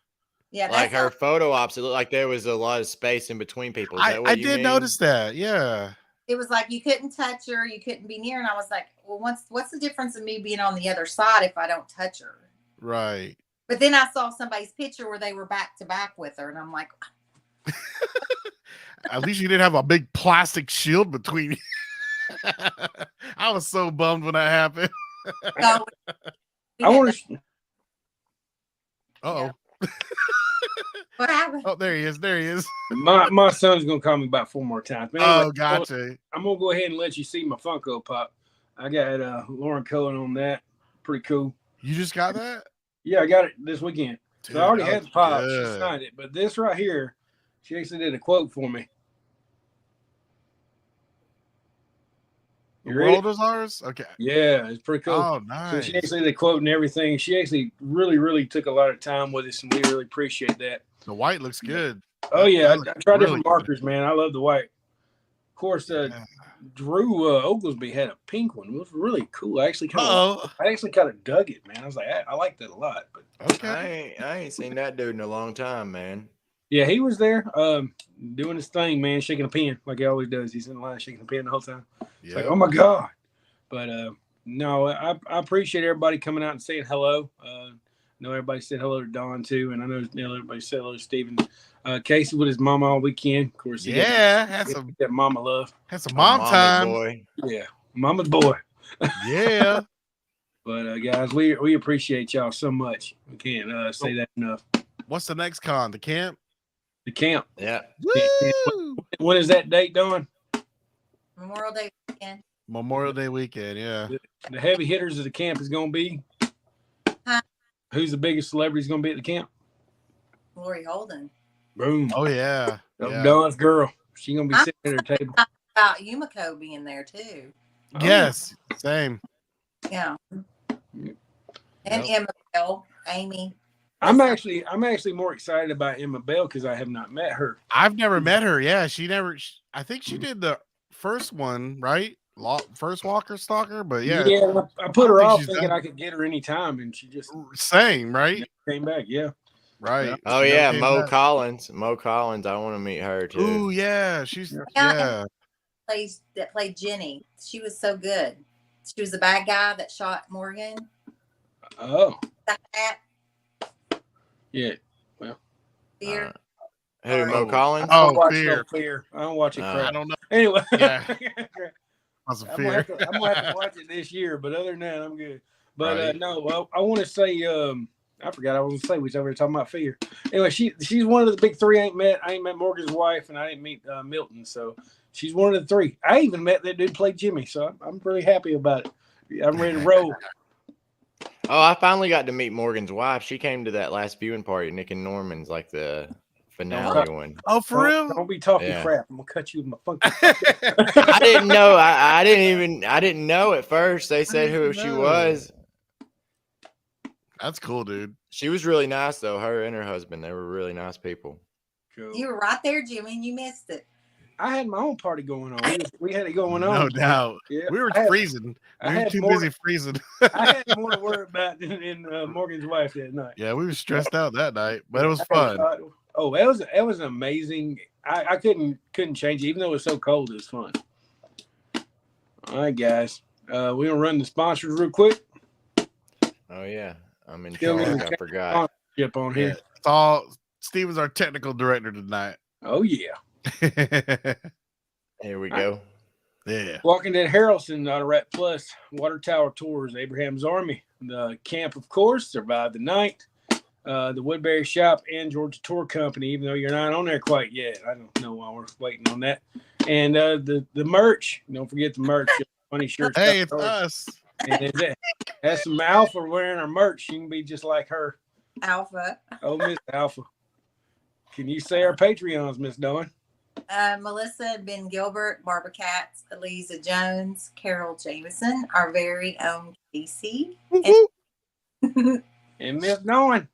Yeah, like her photo ops, it looked like there was a lot of space in between people. Is that what I you did mean? notice that. Yeah. it was like you couldn't touch her, you couldn't be near. And I was like, well, what's the difference in me being on the other side if I don't touch her? Right. But then I saw somebody's picture where they were back to back with her, and I'm like, At least you didn't have a big plastic shield between you. I was so bummed when that happened. no. I want to. Uh-oh. What happened? Oh, there he is. There he is. My son's gonna call me about 4 more times. But anyway, Oh, gotcha. I'm gonna go ahead and let you see my Funko Pop. I got Lauren Cohen on that. Pretty cool. You just got that? Yeah, I got it this weekend. Dude, So I already that had the looks pop. She good. signed it, but this right here, she actually did a quote for me. The You ready? world is ours? Okay. Yeah, it's pretty cool. Oh, So nice. she actually did a quote and everything. She actually really took a lot of time with us, and we really appreciate that. The white looks good. Oh yeah, That I looks tried really different markers, man. I love the white. Of course, Yeah. Drew Oglesby had a pink one. It was really cool. I actually kind of dug it, man. I was like, I like that a lot. But Okay. I ain't seen that dude in a long time, man. yeah, he was there, doing his thing, man, shaking a pen like he always does. He's in the line shaking a pen the whole time. It's like, oh my god. But no, I appreciate everybody coming out and saying hello. I know everybody said hello to Don too, and I know everybody said hello to Steven. Casey with his mama all weekend. Of course, he Had got some that mama love. mom Mama's time. boy. Yeah, mama's boy. Yeah. But guys, we appreciate y'all so much. We can't say that enough. What's the next con? The camp? The camp. Yeah. Woo! When is that date, Don? Memorial Day weekend. Memorial Day weekend, yeah. The heavy hitters of the camp is going to be. Huh? Who's the biggest celebrity is going to be at the camp? Lori Holden. Boom. Oh yeah. Yeah. Don's girl. She gonna be sitting at her table. About Yumiko being there too. Yes. Same. Yeah. Yep. And Emma Bell, Amy. I'm actually more excited about Emma Bell because I have not met her. I've never met her. Yeah, I think she did the first one, right? First Walker Stalker, but yeah, I put her I think off she's thinking done. I could get her anytime, and she just same, right? came back. Yeah. Right. Oh She yeah, came Mo back. Collins. Mo Collins. I want to meet her too. Ooh, yeah, she's Yeah. yeah. That played Jenny. She was so good. She was the bad guy that shot Morgan. Oh. That Yeah. fear. Who? Mo Collins. I don't Oh, watch Fear. no Fear. I don't watch it. I Crap. I don't know. Anyway. Yeah. That's a I'm fear. gonna have to watch it this year, but other than that, I'm good. But Right. no, I want to say, I forgot I was gonna say we was over here talking about Fear. Anyway, she's one of the big three. I ain't met Morgan's wife, and I didn't meet Milton, so she's one of the three. I even met that dude played Jimmy, so I'm really happy about it. I'm ready to roll. Oh, I finally got to meet Morgan's wife. She came to that last viewing party, Nick and Norman's, like the finale one. Oh, for real? Don't be talking Yeah. crap. I'm gonna cut you with my funky. I didn't know. I didn't know at first. They said who didn't she know. was. That's cool, dude. She was really nice though. Her and her husband, they were really nice people. Cool. You were right there, Jimmy, and you missed it. I had my own party going on. We had it going on. No doubt. Yeah, We were I had- freezing. I We were had too more- busy freezing. I had more to worry about than Morgan's wife that night. Yeah, we were stressed out that night, but it was I fun. thought, oh, it was amazing. I couldn't change it, even though it was so cold. It was fun. All right, guys. We're gonna run the sponsors real quick. Oh yeah, I'm in Still charge. in I the- forgot. Jump on Yeah. here. It's all Steven's our technical director tonight. Oh yeah. Here we go. Yeah. Walking Dead Harrelson, not a Rat Plus, Water Tower Tours, Abraham's Army, the camp, of course, Survive the Night, the Woodbury Shop, and Georgia Tour Company. Even though you're not on there quite yet, I don't know why we're waiting on that. And the merch. Don't forget the merch. Funny shirts. Hey, it's us. And that's some Alpha wearing our merch. You can be just like her. Alpha. Oh, Miss Alpha. Can you say our Patreons, Miss Dawn? Melissa Ben Gilbert, Barbara Katz, Eliza Jones, Carol Jameson, our very own Casey. Woo-hoo. And Miss Dawn.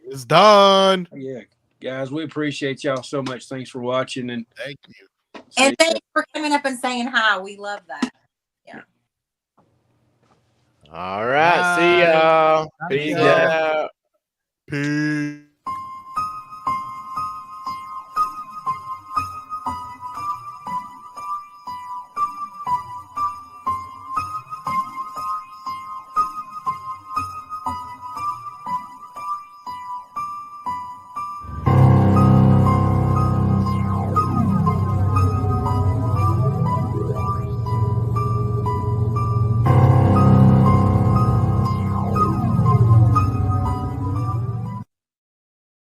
It's done. Yeah, guys, we appreciate y'all so much. Thanks for watching. And Thank you. And thanks for coming up and saying hi. We love that. All right. See y'all. Bye. Peace Bye. out.